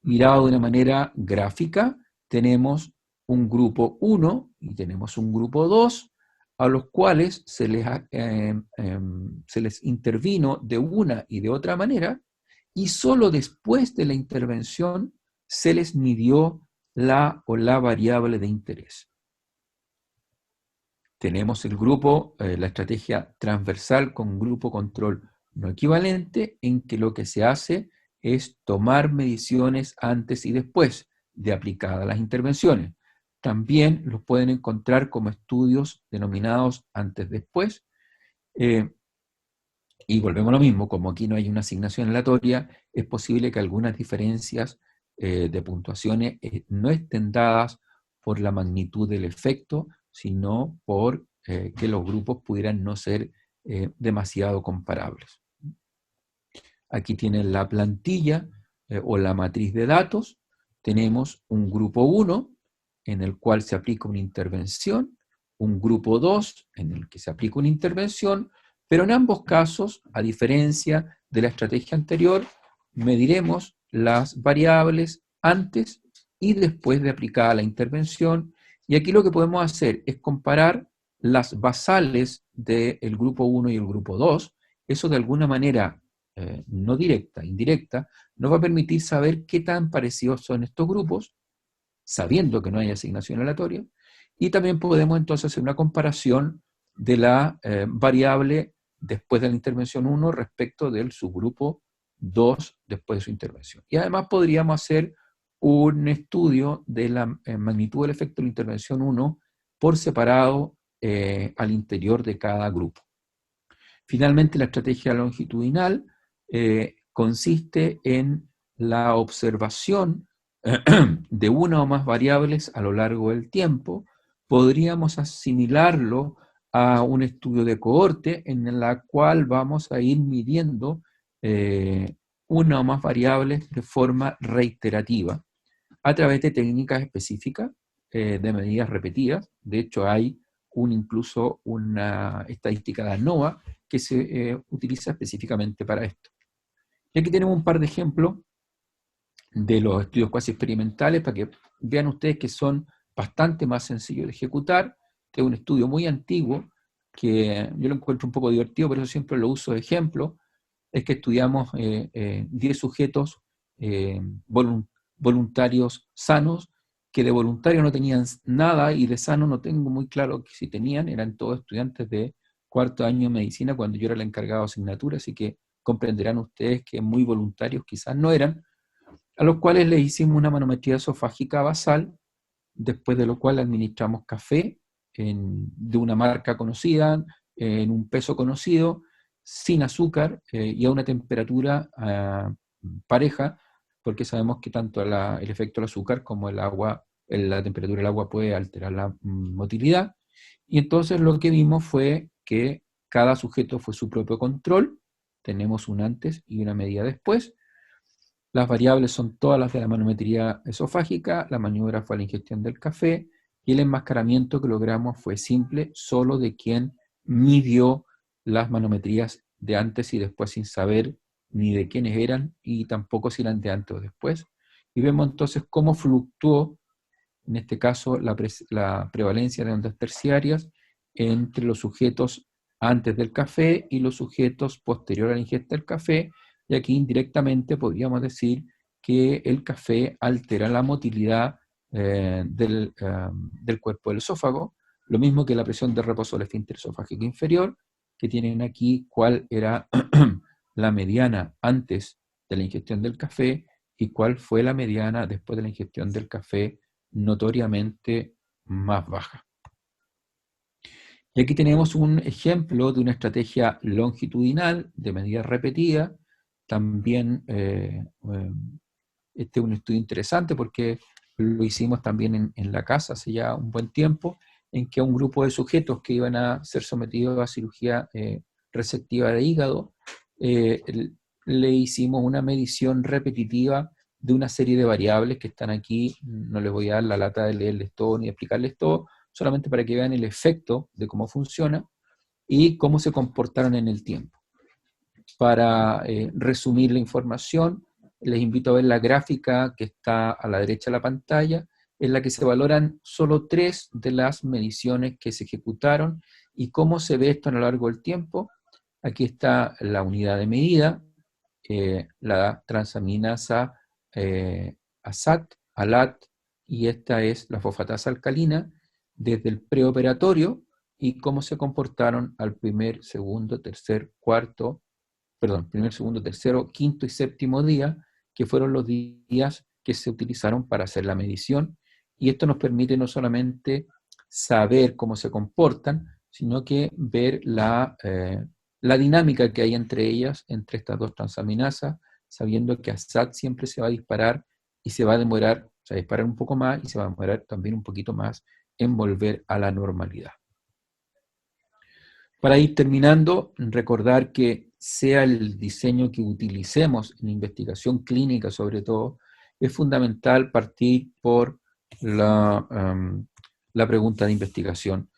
Mirado de una manera gráfica, tenemos un grupo 1 y tenemos un grupo 2, a los cuales se les intervino de una y de otra manera, y solo después de la intervención se les midió la variable de interés. Tenemos el grupo, la estrategia transversal con grupo control no equivalente, en que lo que se hace es tomar mediciones antes y después de aplicadas las intervenciones. También los pueden encontrar como estudios denominados antes-después. Y volvemos a lo mismo, como aquí no hay una asignación aleatoria, es posible que algunas diferencias de puntuaciones no estén dadas por la magnitud del efecto, sino por que los grupos pudieran no ser demasiado comparables. Aquí tienen la plantilla o la matriz de datos. Tenemos un grupo 1 en el cual se aplica una intervención, un grupo 2 en el que se aplica una intervención, pero en ambos casos, a diferencia de la estrategia anterior, mediremos las variables antes y después de aplicada la intervención, Y aquí lo que podemos hacer es comparar las basales del grupo 1 y el grupo 2. Eso de alguna manera no directa, indirecta, nos va a permitir saber qué tan parecidos son estos grupos, sabiendo que no hay asignación aleatoria, y también podemos entonces hacer una comparación de la variable después de la intervención 1 respecto del subgrupo 2 después de su intervención. Y además podríamos hacer un estudio de la magnitud del efecto de la intervención 1 por separado al interior de cada grupo. Finalmente, la estrategia longitudinal consiste en la observación de una o más variables a lo largo del tiempo. Podríamos asimilarlo a un estudio de cohorte en la cual vamos a ir midiendo una o más variables de forma reiterativa a través de técnicas específicas de medidas repetidas. De hecho, hay incluso una estadística de ANOVA que se utiliza específicamente para esto. Y aquí tenemos un par de ejemplos de los estudios cuasi experimentales para que vean ustedes que son bastante más sencillos de ejecutar. Este es un estudio muy antiguo que yo lo encuentro un poco divertido, por eso siempre lo uso de ejemplo. Es que estudiamos 10 sujetos voluntarios sanos, que de voluntario no tenían nada y de sano no tengo muy claro que si tenían, eran todos estudiantes de cuarto año de medicina cuando yo era el encargado de asignatura, así que comprenderán ustedes que muy voluntarios quizás no eran, a los cuales les hicimos una manometría esofágica basal, después de lo cual administramos café de una marca conocida, en un peso conocido, sin azúcar y a una temperatura pareja, porque sabemos que tanto el efecto del azúcar como el agua, la temperatura del agua puede alterar la motilidad. Y entonces lo que vimos fue que cada sujeto fue su propio control, tenemos un antes y una medida después. Las variables son todas las de la manometría esofágica, la maniobra fue la ingestión del café y el enmascaramiento que logramos fue simple, solo de quien midió las manometrías de antes y después sin saber ni de quiénes eran y tampoco si eran de antes o después. Y vemos entonces cómo fluctuó, en este caso, la prevalencia de ondas terciarias entre los sujetos antes del café y los sujetos posterior a la ingesta del café. Y aquí indirectamente podríamos decir que el café altera la motilidad del cuerpo del esófago, lo mismo que la presión de reposo del esfínter esofágico inferior, que tienen aquí cuál era la mediana antes de la ingestión del café y cuál fue la mediana después de la ingestión del café, notoriamente más baja. Y aquí tenemos un ejemplo de una estrategia longitudinal de medidas repetidas. También este es un estudio interesante porque lo hicimos también en la casa hace ya un buen tiempo, en que a un grupo de sujetos que iban a ser sometidos a cirugía resectiva de hígado, le hicimos una medición repetitiva de una serie de variables que están aquí. No les voy a dar la lata de leerles todo ni explicarles todo, solamente para que vean el efecto de cómo funciona y cómo se comportaron en el tiempo. Para resumir la información, les invito a ver la gráfica que está a la derecha de la pantalla, en la que se valoran solo 3 de las mediciones que se ejecutaron y cómo se ve esto a lo largo del tiempo. Aquí está la unidad de medida, la transaminasa ASAT, ALAT, y esta es la fosfatasa alcalina, desde el preoperatorio y cómo se comportaron al primer, segundo, tercero, quinto y séptimo día, que fueron los días que se utilizaron para hacer la medición. Y esto nos permite no solamente saber cómo se comportan, sino que ver la dinámica que hay entre ellas, entre estas dos transaminasas, sabiendo que ASAT siempre se va a disparar y se va a demorar, se va a disparar un poco más y se va a demorar también un poquito más en volver a la normalidad. Para ir terminando, recordar que sea el diseño que utilicemos en investigación clínica sobre todo, es fundamental partir por la pregunta de investigación,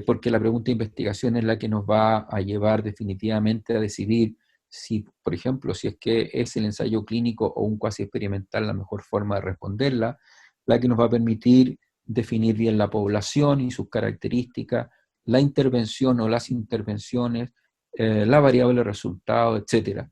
porque la pregunta de investigación es la que nos va a llevar definitivamente a decidir si, por ejemplo, si es que es el ensayo clínico o un cuasi experimental la mejor forma de responderla, la que nos va a permitir definir bien la población y sus características, la intervención o las intervenciones, la variable resultado, etc.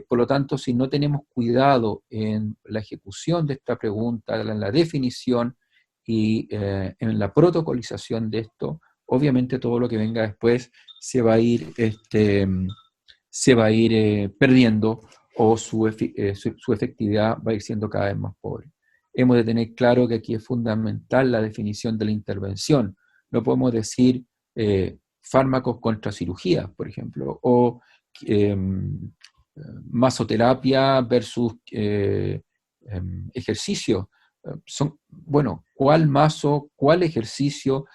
Por lo tanto, si no tenemos cuidado en la ejecución de esta pregunta, en la definición y en la protocolización de esto, obviamente todo lo que venga después se va a ir, perdiendo, o su efectividad va a ir siendo cada vez más pobre. Hemos de tener claro que aquí es fundamental la definición de la intervención. No podemos decir fármacos contra cirugía, por ejemplo, o masoterapia versus ejercicio. Bueno, ¿cuál maso, cuál ejercicio?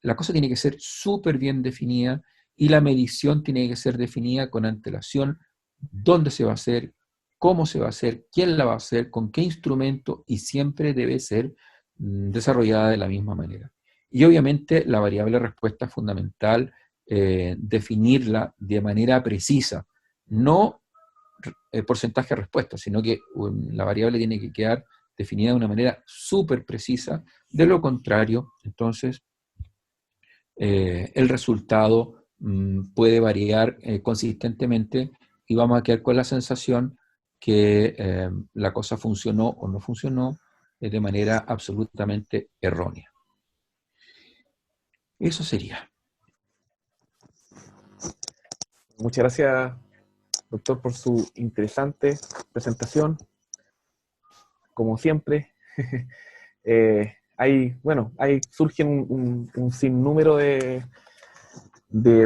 La cosa tiene que ser súper bien definida, y la medición tiene que ser definida con antelación: dónde se va a hacer, cómo se va a hacer, quién la va a hacer, con qué instrumento, y siempre debe ser desarrollada de la misma manera. Y obviamente la variable respuesta es fundamental, definirla de manera precisa, no porcentaje de respuesta, sino que la variable tiene que quedar definida de una manera súper precisa. De lo contrario, entonces, el resultado puede variar consistentemente, y vamos a quedar con la sensación que la cosa funcionó o no funcionó de manera absolutamente errónea. Eso sería. Muchas gracias, doctor, por su interesante presentación. Como siempre, ahí surgen un sinnúmero de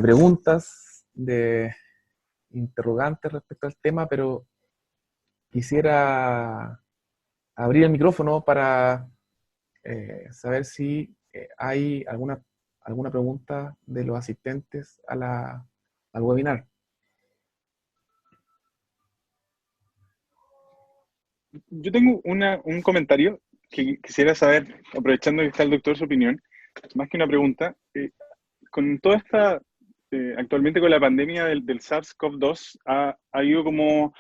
preguntas, de interrogantes respecto al tema, pero quisiera abrir el micrófono para saber si hay alguna pregunta de los asistentes al webinar. Yo tengo un comentario que quisiera saber, aprovechando que está el doctor, su opinión, más que una pregunta. Con toda esta, actualmente con la pandemia del SARS-CoV-2, ha habido como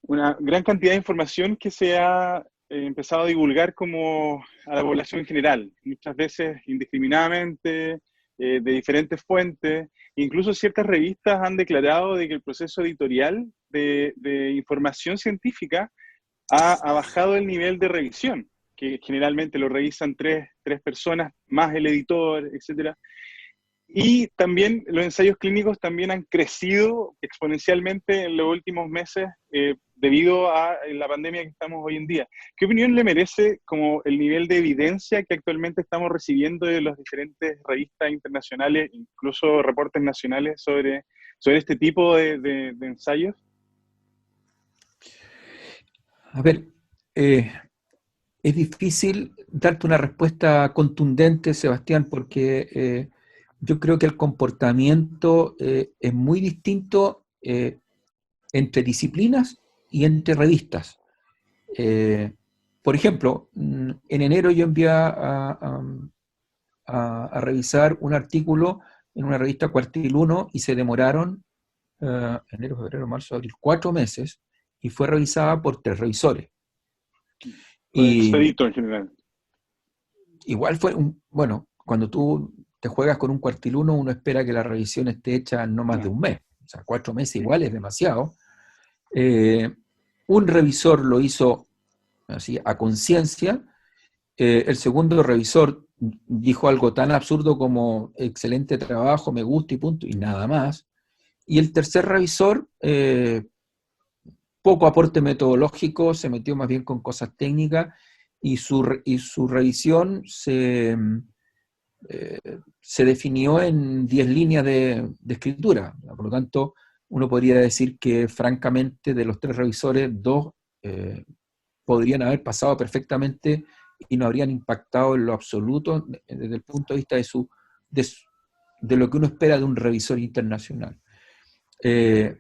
una gran cantidad de información que se ha empezado a divulgar como a la población en general, muchas veces indiscriminadamente, de diferentes fuentes. Incluso ciertas revistas han declarado de que el proceso editorial de información científica ha bajado el nivel de revisión, que generalmente lo revisan tres personas, más el editor, etcétera. Y también los ensayos clínicos también han crecido exponencialmente en los últimos meses debido a la pandemia que estamos hoy en día. ¿Qué opinión le merece como el nivel de evidencia que actualmente estamos recibiendo de las diferentes revistas internacionales, incluso reportes nacionales sobre este tipo de ensayos? A ver, es difícil darte una respuesta contundente, Sebastián, porque yo creo que el comportamiento es muy distinto entre disciplinas y entre revistas. Por ejemplo, en enero yo envié a revisar un artículo en una revista Cuartil 1 y se demoraron enero, febrero, marzo, abril, 4 meses, y fue revisada por 3 revisores. Y expedito en general. Igual fue bueno, cuando tú te juegas con un Cuartil 1, uno espera que la revisión esté hecha en no más de un mes. O sea, 4 meses igual es demasiado. Un revisor lo hizo así a conciencia. El segundo revisor dijo algo tan absurdo como excelente trabajo, me gusta y punto, y nada más. Y el tercer revisor, poco aporte metodológico, se metió más bien con cosas técnicas, y su revisión se definió en 10 líneas de escritura. Por lo tanto, uno podría decir que francamente de los 3 revisores, 2 podrían haber pasado perfectamente y no habrían impactado en lo absoluto desde el punto de vista de lo que uno espera de un revisor internacional.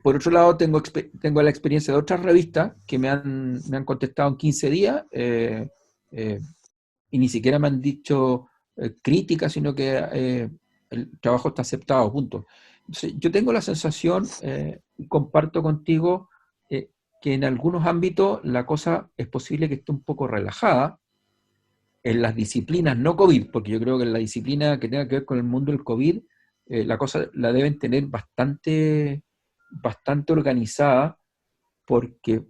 Por otro lado, tengo la experiencia de otras revistas que me han contestado en 15 días y ni siquiera me han dicho críticas, sino que el trabajo está aceptado, punto. Entonces, yo tengo la sensación, y comparto contigo, que en algunos ámbitos la cosa es posible que esté un poco relajada, en las disciplinas no COVID, porque yo creo que en la disciplina que tenga que ver con el mundo del COVID, la cosa la deben tener bastante organizada, porque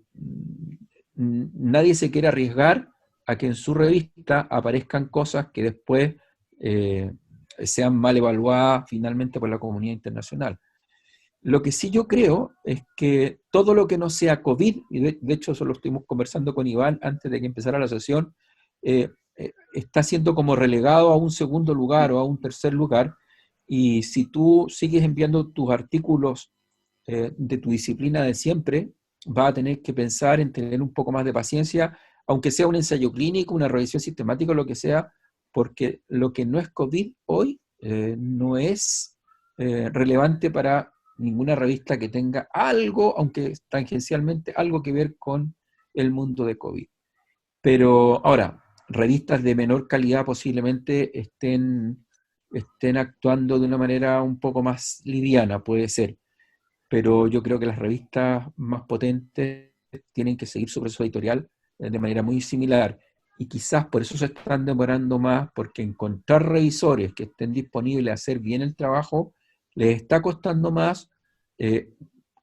nadie se quiere arriesgar a que en su revista aparezcan cosas que después sean mal evaluadas finalmente por la comunidad internacional. Lo que sí yo creo es que todo lo que no sea COVID, y de hecho eso lo estuvimos conversando con Iván antes de que empezara la sesión, está siendo como relegado a un segundo lugar o a un tercer lugar, y si tú sigues enviando tus artículos de tu disciplina de siempre, vas a tener que pensar en tener un poco más de paciencia, aunque sea un ensayo clínico, una revisión sistemática, lo que sea, porque lo que no es COVID hoy no es relevante para ninguna revista que tenga algo, aunque tangencialmente, algo que ver con el mundo de COVID. Pero ahora, revistas de menor calidad posiblemente estén actuando de una manera un poco más liviana, puede ser, pero yo creo que las revistas más potentes tienen que seguir su proceso editorial de manera muy similar, y quizás por eso se están demorando más, porque encontrar revisores que estén disponibles a hacer bien el trabajo les está costando más,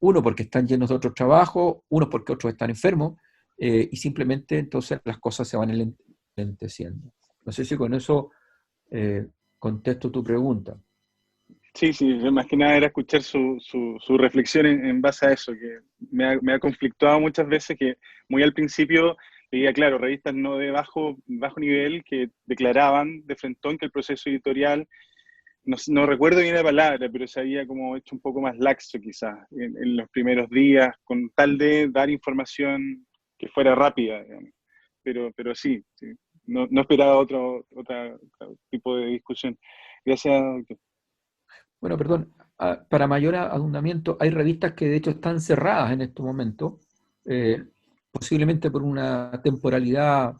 uno porque están llenos de otros trabajos, uno porque otros están enfermos, y simplemente entonces las cosas se van enlenteciendo. No sé si con eso contesto tu pregunta. Sí, sí, más que nada era escuchar su reflexión en base a eso, que me ha conflictuado muchas veces, que muy al principio veía, claro, revistas no de bajo nivel que declaraban de frentón que el proceso editorial, no recuerdo bien la palabra, pero se había como hecho un poco más laxo quizás en los primeros días, con tal de dar información que fuera rápida, digamos. Pero sí, sí. No esperaba otro tipo de discusión. Gracias, doctor. Bueno, perdón, para mayor abundamiento, hay revistas que de hecho están cerradas en este momento, posiblemente por una temporalidad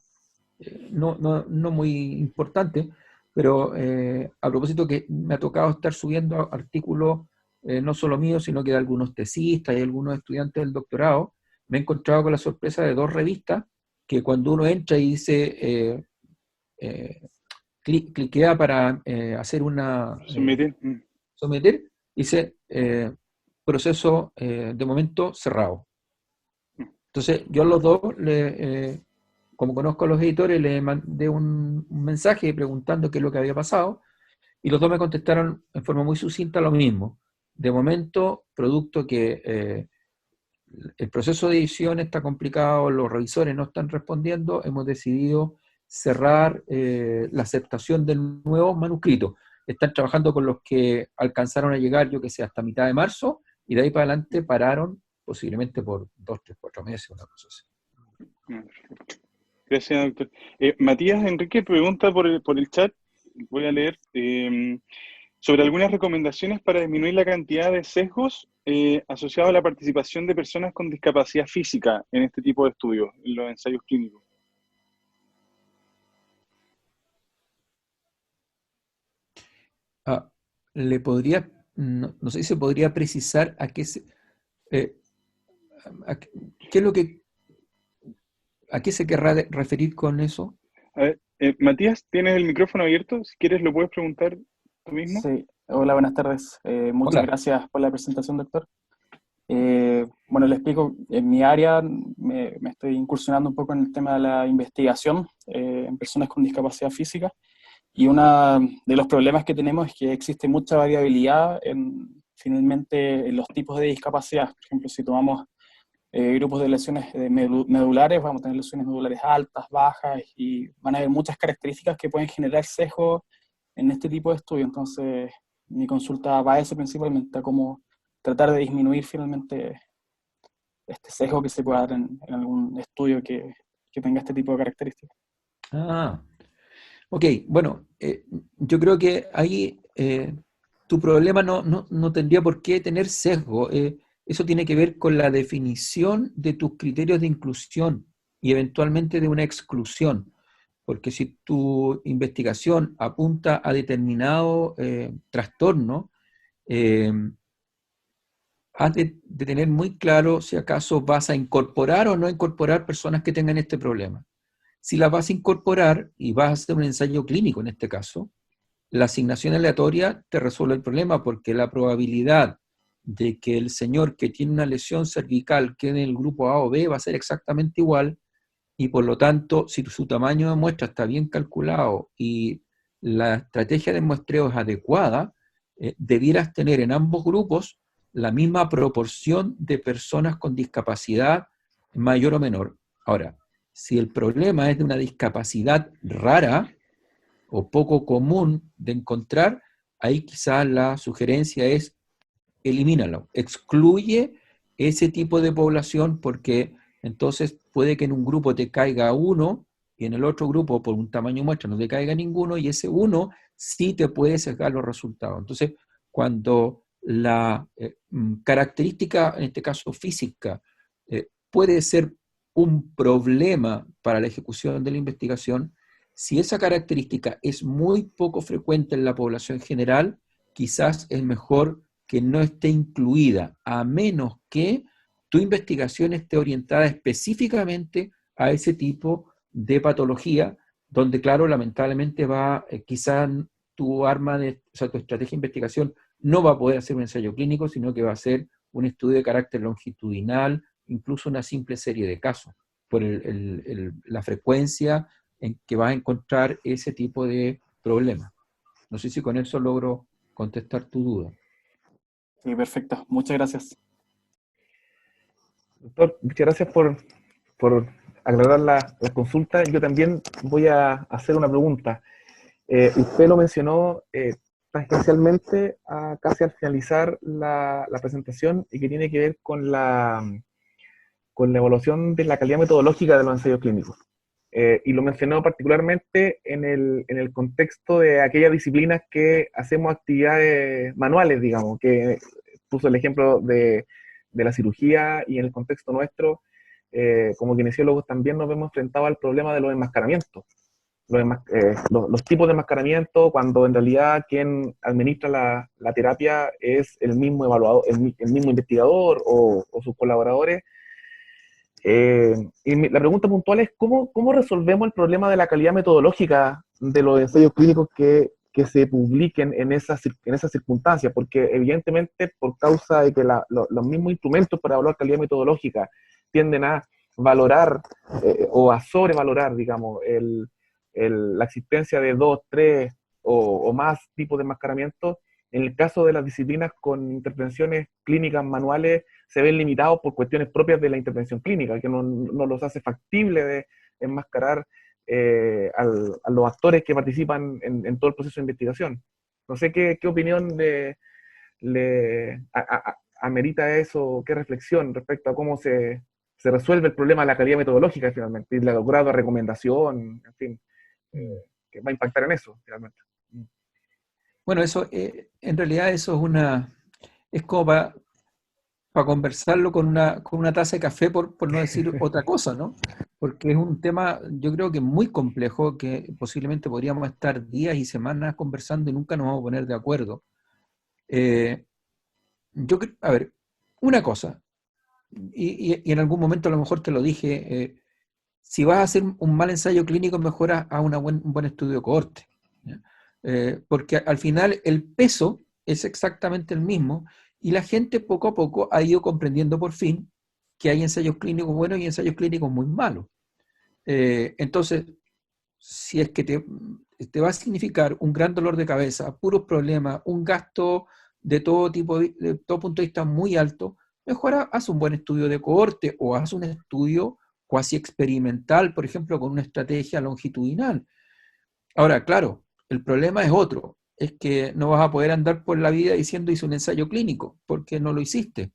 no muy importante, pero a propósito que me ha tocado estar subiendo artículos, no solo míos, sino que de algunos tesistas y algunos estudiantes del doctorado, me he encontrado con la sorpresa de dos revistas que cuando uno entra y dice, cliquea para hacer una... Someter. someter, dice proceso de momento cerrado. Entonces yo a los dos, como conozco a los editores, le mandé un mensaje preguntando qué es lo que había pasado, y los dos me contestaron en forma muy sucinta lo mismo. De momento, producto que el proceso de edición está complicado, los revisores no están respondiendo, hemos decidido cerrar la aceptación de nuevos manuscritos. Están trabajando con los que alcanzaron a llegar, yo que sé, hasta mitad de marzo, y de ahí para adelante pararon, posiblemente por 2, 3, 4 meses, una cosa así. Gracias, doctor. Matías Enrique pregunta por el chat, voy a leer, sobre algunas recomendaciones para disminuir la cantidad de sesgos asociados a la participación de personas con discapacidad física en este tipo de estudios, en los ensayos clínicos. Le podría, no sé si se podría precisar a qué qué es lo que, a qué se querrá referir con eso. A ver, Matías, ¿tienes el micrófono abierto? Si quieres, lo puedes preguntar tú mismo. Sí, hola, buenas tardes. Muchas Hola. gracias por la presentación, doctor. Bueno, le explico, en mi área me estoy incursionando un poco en el tema de la investigación en personas con discapacidad física, y uno de los problemas que tenemos es que existe mucha variabilidad finalmente en los tipos de discapacidad. Por ejemplo, si tomamos grupos de lesiones medulares, vamos a tener lesiones medulares altas, bajas, y van a haber muchas características que pueden generar sesgo en este tipo de estudio. Entonces, mi consulta va a eso principalmente, a cómo tratar de disminuir finalmente este sesgo que se pueda dar en algún estudio que tenga este tipo de características. Ok, bueno, yo creo que ahí tu problema no tendría por qué tener sesgo. Eso tiene que ver con la definición de tus criterios de inclusión y eventualmente de una exclusión. Porque si tu investigación apunta a determinado trastorno, has de tener muy claro si acaso vas a incorporar o no incorporar personas que tengan este problema. Si las vas a incorporar y vas a hacer un ensayo clínico en este caso, la asignación aleatoria te resuelve el problema, porque la probabilidad de que el señor que tiene una lesión cervical quede en el grupo A o B va a ser exactamente igual, y por lo tanto, si su tamaño de muestra está bien calculado y la estrategia de muestreo es adecuada, debieras tener en ambos grupos la misma proporción de personas con discapacidad mayor o menor. Ahora, si el problema es de una discapacidad rara o poco común de encontrar, ahí quizás la sugerencia es elimínalo, excluye ese tipo de población, porque entonces puede que en un grupo te caiga uno y en el otro grupo por un tamaño muestra no te caiga ninguno, y ese uno sí te puede sesgar los resultados. Entonces, cuando la característica, en este caso física, puede ser un problema para la ejecución de la investigación, si esa característica es muy poco frecuente en la población general, quizás es mejor que no esté incluida, a menos que tu investigación esté orientada específicamente a ese tipo de patología, donde, claro, lamentablemente va, quizás tu tu estrategia de investigación no va a poder hacer un ensayo clínico, sino que va a ser un estudio de carácter longitudinal, incluso una simple serie de casos, por la frecuencia en que vas a encontrar ese tipo de problemas. No sé si con eso logro contestar tu duda. Sí, perfecto. Muchas gracias. Doctor, muchas gracias por aclarar la consulta. Yo también voy a hacer una pregunta. Usted lo mencionó tangencialmente casi al finalizar la presentación, y que tiene que ver con la evaluación de la calidad metodológica de los ensayos clínicos. Y lo mencionó particularmente en el contexto de aquellas disciplinas que hacemos actividades manuales, digamos, que puso el ejemplo de la cirugía, y en el contexto nuestro, como kinesiólogos, también nos vemos enfrentados al problema de los enmascaramientos. Los tipos de enmascaramiento, cuando en realidad quien administra la terapia es el mismo evaluador, el mismo investigador o sus colaboradores. Y la pregunta puntual es, ¿cómo resolvemos el problema de la calidad metodológica de los ensayos clínicos que se publiquen en esas circunstancias? Porque evidentemente, por causa de que los mismos instrumentos para evaluar calidad metodológica tienden a valorar o a sobrevalorar, digamos, la existencia de 2, 3 o más tipos de enmascaramiento. En el caso de las disciplinas con intervenciones clínicas manuales, se ven limitados por cuestiones propias de la intervención clínica, que no los hace factible de enmascarar a los actores que participan en todo el proceso de investigación. No sé qué opinión amerita eso, qué reflexión respecto a cómo se resuelve el problema de la calidad metodológica finalmente, y el grado de recomendación, en fin, que va a impactar en eso finalmente. Bueno, eso, en realidad eso es como para conversarlo con una taza de café, por no decir otra cosa, ¿no? Porque es un tema, yo creo que muy complejo, que posiblemente podríamos estar días y semanas conversando y nunca nos vamos a poner de acuerdo. A ver, una cosa, y en algún momento a lo mejor te lo dije, si vas a hacer un mal ensayo clínico, mejor a un buen estudio de cohorte, ¿ya? Porque al final el peso es exactamente el mismo, y la gente poco a poco ha ido comprendiendo por fin que hay ensayos clínicos buenos y ensayos clínicos muy malos. Entonces, si es que te va a significar un gran dolor de cabeza, puros problemas, un gasto de todo tipo, de todo punto de vista muy alto, mejor haz un buen estudio de cohorte, o haz un estudio cuasi experimental, por ejemplo, con una estrategia longitudinal. Ahora, claro, el problema es otro, es que no vas a poder andar por la vida diciendo hice un ensayo clínico, porque no lo hiciste.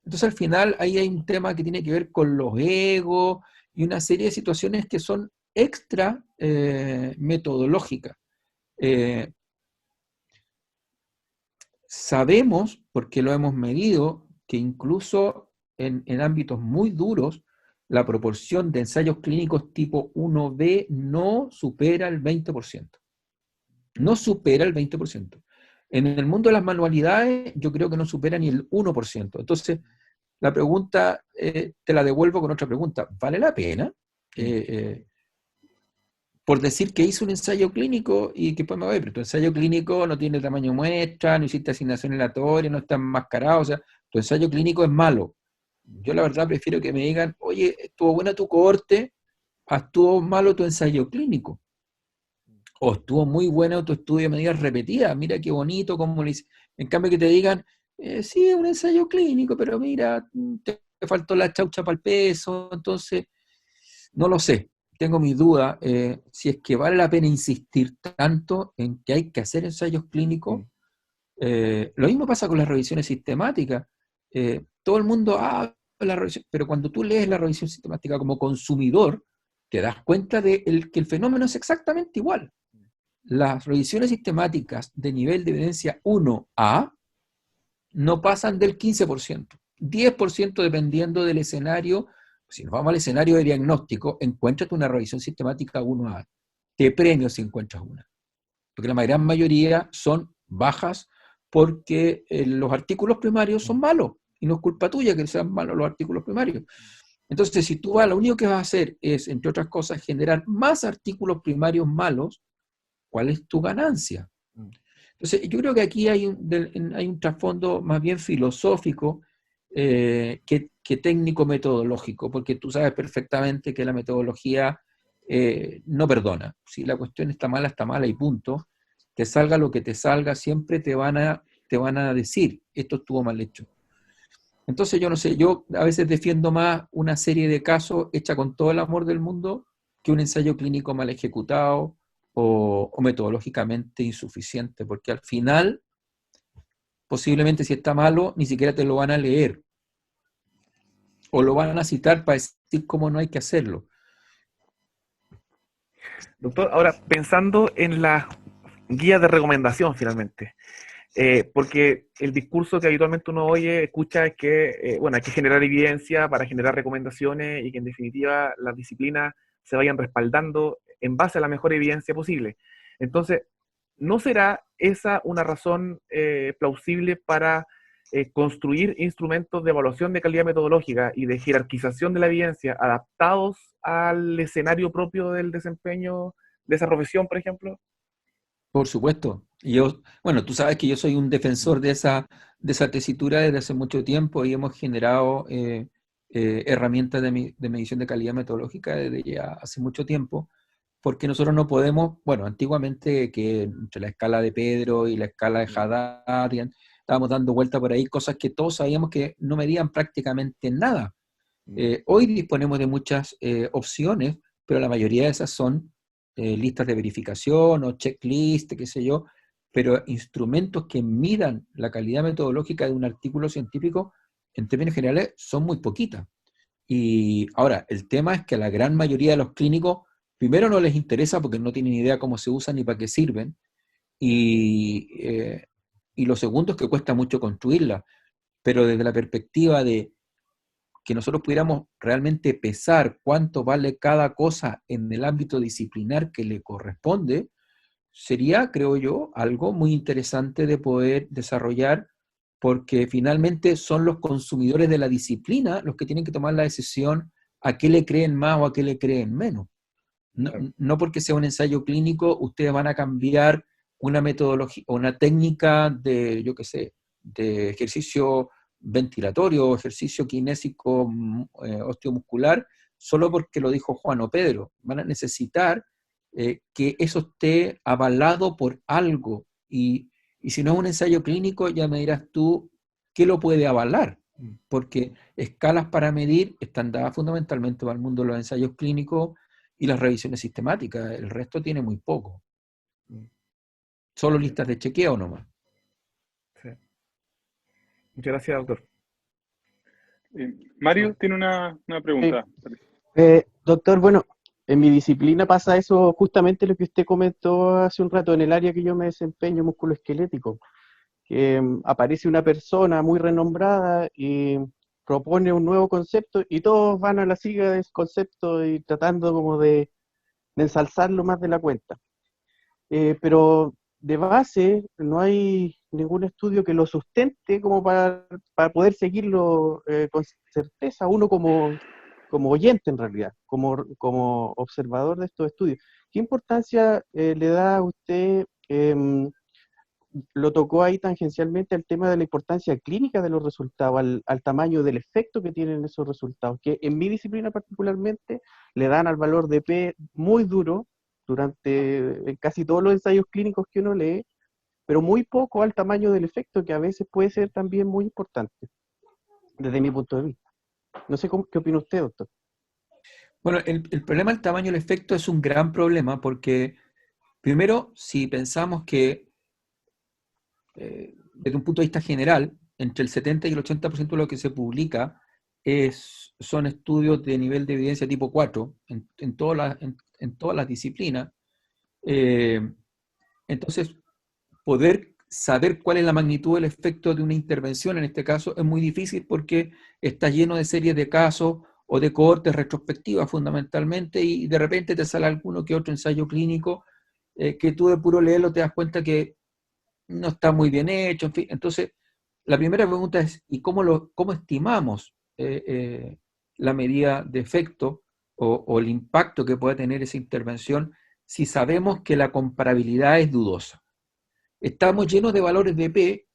Entonces, al final, ahí hay un tema que tiene que ver con los egos y una serie de situaciones que son extra metodológicas. Sabemos, porque lo hemos medido, que incluso en ámbitos muy duros, la proporción de ensayos clínicos tipo 1B no supera el 20%. No supera el 20%. En el mundo de las manualidades, yo creo que no supera ni el 1%. Entonces, la pregunta, te la devuelvo con otra pregunta. ¿Vale la pena por decir que hice un ensayo clínico y que después me voy, pero tu ensayo clínico no tiene tamaño muestra, no hiciste asignación aleatoria, no está enmascarado, o sea, tu ensayo clínico es malo. Yo la verdad prefiero que me digan, oye, estuvo buena tu cohorte, estuvo malo tu ensayo clínico, o estuvo muy bueno tu estudio de medidas repetidas, mira qué bonito, cómo lo hice. En cambio que te digan, sí, un ensayo clínico, pero mira, te faltó la chaucha para el peso, entonces, no lo sé. Tengo mis dudas si es que vale la pena insistir tanto en que hay que hacer ensayos clínicos. Lo mismo pasa con las revisiones sistemáticas. Todo el mundo habla de la revisión, pero cuando tú lees la revisión sistemática como consumidor, te das cuenta de que el fenómeno es exactamente igual. Las revisiones sistemáticas de nivel de evidencia 1A no pasan del 15%, 10% dependiendo del escenario. Si nos vamos al escenario de diagnóstico, encuéntrate una revisión sistemática 1A. Te premio si encuentras una. Porque la gran mayoría son bajas porque los artículos primarios son malos. Y no es culpa tuya que sean malos los artículos primarios. Entonces, si tú vas, lo único que vas a hacer es, entre otras cosas, generar más artículos primarios malos, ¿cuál es tu ganancia? Entonces, yo creo que aquí hay un trasfondo más bien filosófico que técnico-metodológico, porque tú sabes perfectamente que la metodología no perdona. Si la cuestión está mala y punto. Te salga lo que te salga, siempre te van a decir, esto estuvo mal hecho. Entonces, yo no sé, yo a veces defiendo más una serie de casos hecha con todo el amor del mundo que un ensayo clínico mal ejecutado o metodológicamente insuficiente, porque al final, posiblemente si está malo, ni siquiera te lo van a leer o lo van a citar para decir cómo no hay que hacerlo. Doctor, ahora pensando en las guías de recomendación finalmente, porque el discurso que habitualmente uno escucha es que, bueno, hay que generar evidencia para generar recomendaciones y que en definitiva las disciplinas se vayan respaldando en base a la mejor evidencia posible. Entonces, ¿no será esa una razón plausible para construir instrumentos de evaluación de calidad metodológica y de jerarquización de la evidencia adaptados al escenario propio del desempeño de esa profesión, por ejemplo? Por supuesto. Bueno, tú sabes que yo soy un defensor de esa tesitura desde hace mucho tiempo y hemos generado herramientas de medición de calidad metodológica desde ya hace mucho tiempo, porque nosotros no podemos, bueno, antiguamente que entre la escala de Pedro y la escala de Haddad, estábamos dando vuelta por ahí, cosas que todos sabíamos que no medían prácticamente nada. Hoy disponemos de muchas opciones, pero la mayoría de esas son listas de verificación o checklist, qué sé yo, pero instrumentos que midan la calidad metodológica de un artículo científico, en términos generales, son muy poquitas. Y ahora, el tema es que a la gran mayoría de los clínicos, primero no les interesa porque no tienen idea cómo se usan ni para qué sirven, y lo segundo es que cuesta mucho construirla, pero desde la perspectiva de que nosotros pudiéramos realmente pesar cuánto vale cada cosa en el ámbito disciplinar que le corresponde, sería, creo yo, algo muy interesante de poder desarrollar, porque finalmente son los consumidores de la disciplina los que tienen que tomar la decisión a qué le creen más o a qué le creen menos. No porque sea un ensayo clínico, ustedes van a cambiar una metodología o una técnica de, yo qué sé, de ejercicio ventilatorio o ejercicio kinésico osteomuscular, solo porque lo dijo Juan o Pedro. Van a necesitar que eso esté avalado por algo. Y si no es un ensayo clínico, ya me dirás tú qué lo puede avalar. Porque escalas para medir están dadas fundamentalmente para el mundo de los ensayos clínicos y las revisiones sistemáticas. El resto tiene muy poco. Solo listas de chequeo nomás. Sí. Muchas gracias, doctor. Mario tiene una pregunta. Doctor, bueno, en mi disciplina pasa eso justamente lo que usted comentó hace un rato en el área que yo me desempeño, musculoesquelético, que aparece una persona muy renombrada y propone un nuevo concepto y todos van a la siga de ese concepto y tratando como de ensalzarlo más de la cuenta. Pero de base no hay ningún estudio que lo sustente como para poder seguirlo con certeza, uno como oyente en realidad, como observador de estos estudios. ¿qué importancia le da a usted, lo tocó ahí tangencialmente, al tema de la importancia clínica de los resultados, al tamaño del efecto que tienen esos resultados, que en mi disciplina particularmente le dan al valor de P muy duro en casi todos los ensayos clínicos que uno lee, pero muy poco al tamaño del efecto, que a veces puede ser también muy importante, desde mi punto de vista. No sé qué opina usted, doctor. Bueno, el problema del tamaño del efecto es un gran problema porque, primero, si pensamos que desde un punto de vista general, entre el 70 y el 80% de lo que se publica son estudios de nivel de evidencia tipo 4 en todas las disciplinas. Entonces, poder saber cuál es la magnitud del efecto de una intervención en este caso es muy difícil porque está lleno de series de casos o de cohortes retrospectivas fundamentalmente, y de repente te sale alguno que otro ensayo clínico que tú de puro leerlo te das cuenta que no está muy bien hecho, en fin. Entonces, la primera pregunta es, ¿y cómo estimamos la medida de efecto o el impacto que pueda tener esa intervención si sabemos que la comparabilidad es dudosa? Estamos llenos de valores de P.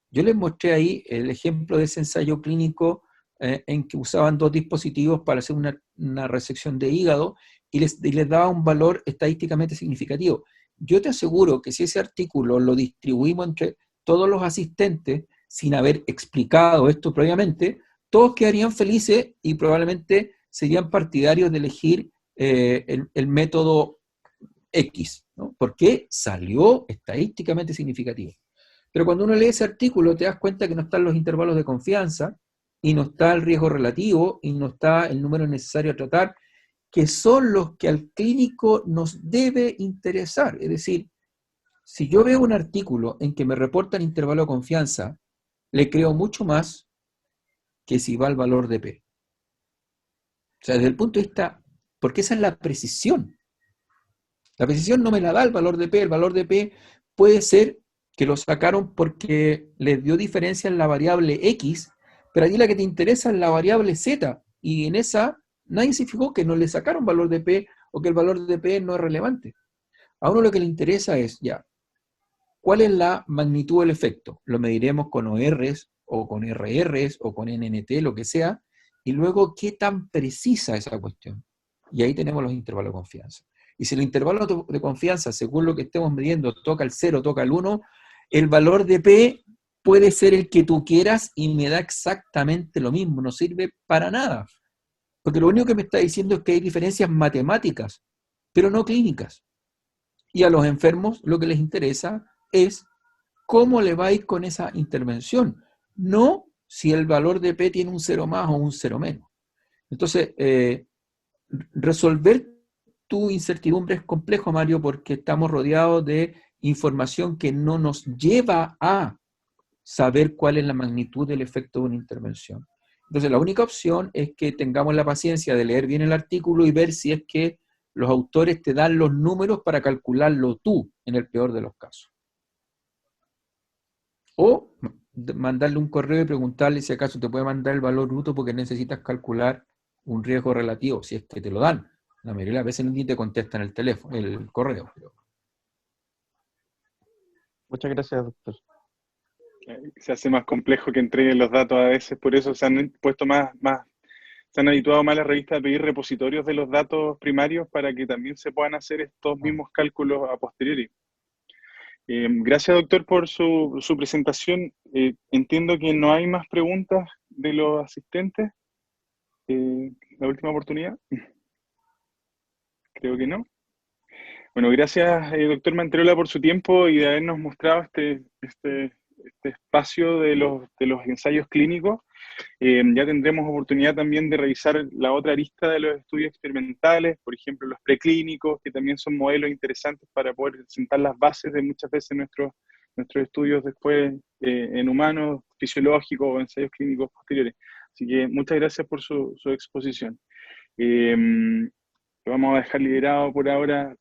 Yo les mostré ahí el ejemplo de ese ensayo clínico en que usaban 2 dispositivos para hacer una resección de hígado y les daba un valor estadísticamente significativo. Yo te aseguro que si ese artículo lo distribuimos entre todos los asistentes sin haber explicado esto previamente, todos quedarían felices y probablemente serían partidarios de elegir el método X, ¿no? Porque salió estadísticamente significativo. Pero cuando uno lee ese artículo te das cuenta que no están los intervalos de confianza, y no está el riesgo relativo, y no está el número necesario a tratar, que son los que al clínico nos debe interesar. Es decir, si yo veo un artículo en que me reportan intervalo de confianza, le creo mucho más que si va al valor de P. O sea, desde el punto de vista, porque esa es la precisión. La precisión no me la da el valor de P. El valor de P puede ser que lo sacaron porque les dio diferencia en la variable X, pero a ti la que te interesa es la variable Z, y en esa nadie se fijó que no le sacaron valor de P o que el valor de P no es relevante. A uno lo que le interesa es, ya, ¿cuál es la magnitud del efecto? Lo mediremos con ORs o con RRs o con NNT, lo que sea, y luego qué tan precisa esa cuestión. Y ahí tenemos los intervalos de confianza. Y si el intervalo de confianza, según lo que estemos midiendo, toca el 0, toca el 1, el valor de P puede ser el que tú quieras y me da exactamente lo mismo, no sirve para nada. Porque lo único que me está diciendo es que hay diferencias matemáticas, pero no clínicas. Y a los enfermos lo que les interesa es cómo le va a ir con esa intervención, no si el valor de P tiene un 0 más o un 0 menos. Entonces, resolver tu incertidumbre es complejo, Mario, porque estamos rodeados de información que no nos lleva a saber cuál es la magnitud del efecto de una intervención. Entonces, la única opción es que tengamos la paciencia de leer bien el artículo y ver si es que los autores te dan los números para calcularlo tú, en el peor de los casos. O mandarle un correo y preguntarle si acaso te puede mandar el valor bruto porque necesitas calcular un riesgo relativo, si es que te lo dan. La mayoría de las veces ni te contestan el teléfono, el correo. Muchas gracias, doctor. Se hace más complejo que entreguen los datos a veces, por eso se han puesto se han habituado más las revistas a pedir repositorios de los datos primarios para que también se puedan hacer estos mismos cálculos a posteriori. Gracias, doctor, por su presentación. Entiendo que no hay más preguntas de los asistentes. La última oportunidad. Creo que no. Bueno, gracias, doctor Manterola, por su tiempo y de habernos mostrado este espacio de los ensayos clínicos. Ya tendremos oportunidad también de revisar la otra arista de los estudios experimentales, por ejemplo, los preclínicos, que también son modelos interesantes para poder sentar las bases de muchas veces nuestros estudios después en humanos, fisiológicos o ensayos clínicos posteriores. Así que muchas gracias por su exposición. Lo vamos a dejar liberado por ahora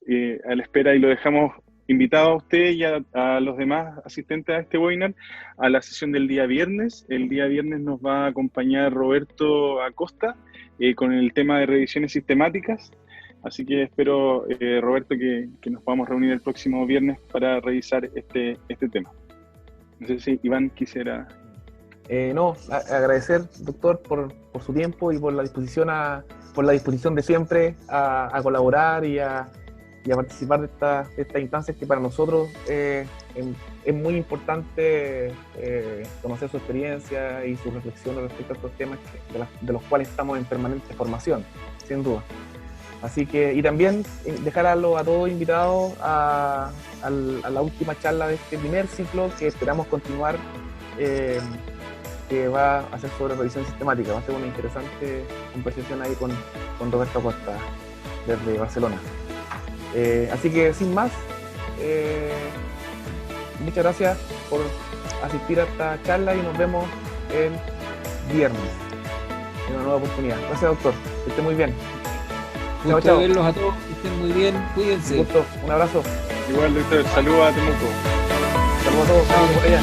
a la espera y lo dejamos invitado a usted y a los demás asistentes a este webinar a la sesión del día viernes. El día viernes nos va a acompañar Roberto Acosta con el tema de revisiones sistemáticas. Así que espero, Roberto, que nos podamos reunir el próximo viernes para revisar este tema. No sé si Iván quisiera... Agradecer, doctor, por su tiempo y por la disposición de siempre a colaborar y a participar de estas instancias que para nosotros es muy importante conocer su experiencia y sus reflexiones respecto a estos temas de los cuales estamos en permanente formación, sin duda. Así que, y también dejar a todos invitados a la última charla de este primer ciclo que esperamos continuar, que va a ser sobre revisión sistemática. Va a ser una interesante conversación ahí con Roberto Costa desde Barcelona. Así que sin más, muchas gracias por asistir a esta charla y nos vemos el viernes en una nueva oportunidad. Gracias, doctor. Que esté muy bien. Gusto Chao. de verlos a todos, que estén muy bien, cuídense. Un gusto, un abrazo. Igual, doctor, saludos a Temuco. Saludos a todos. Por allá.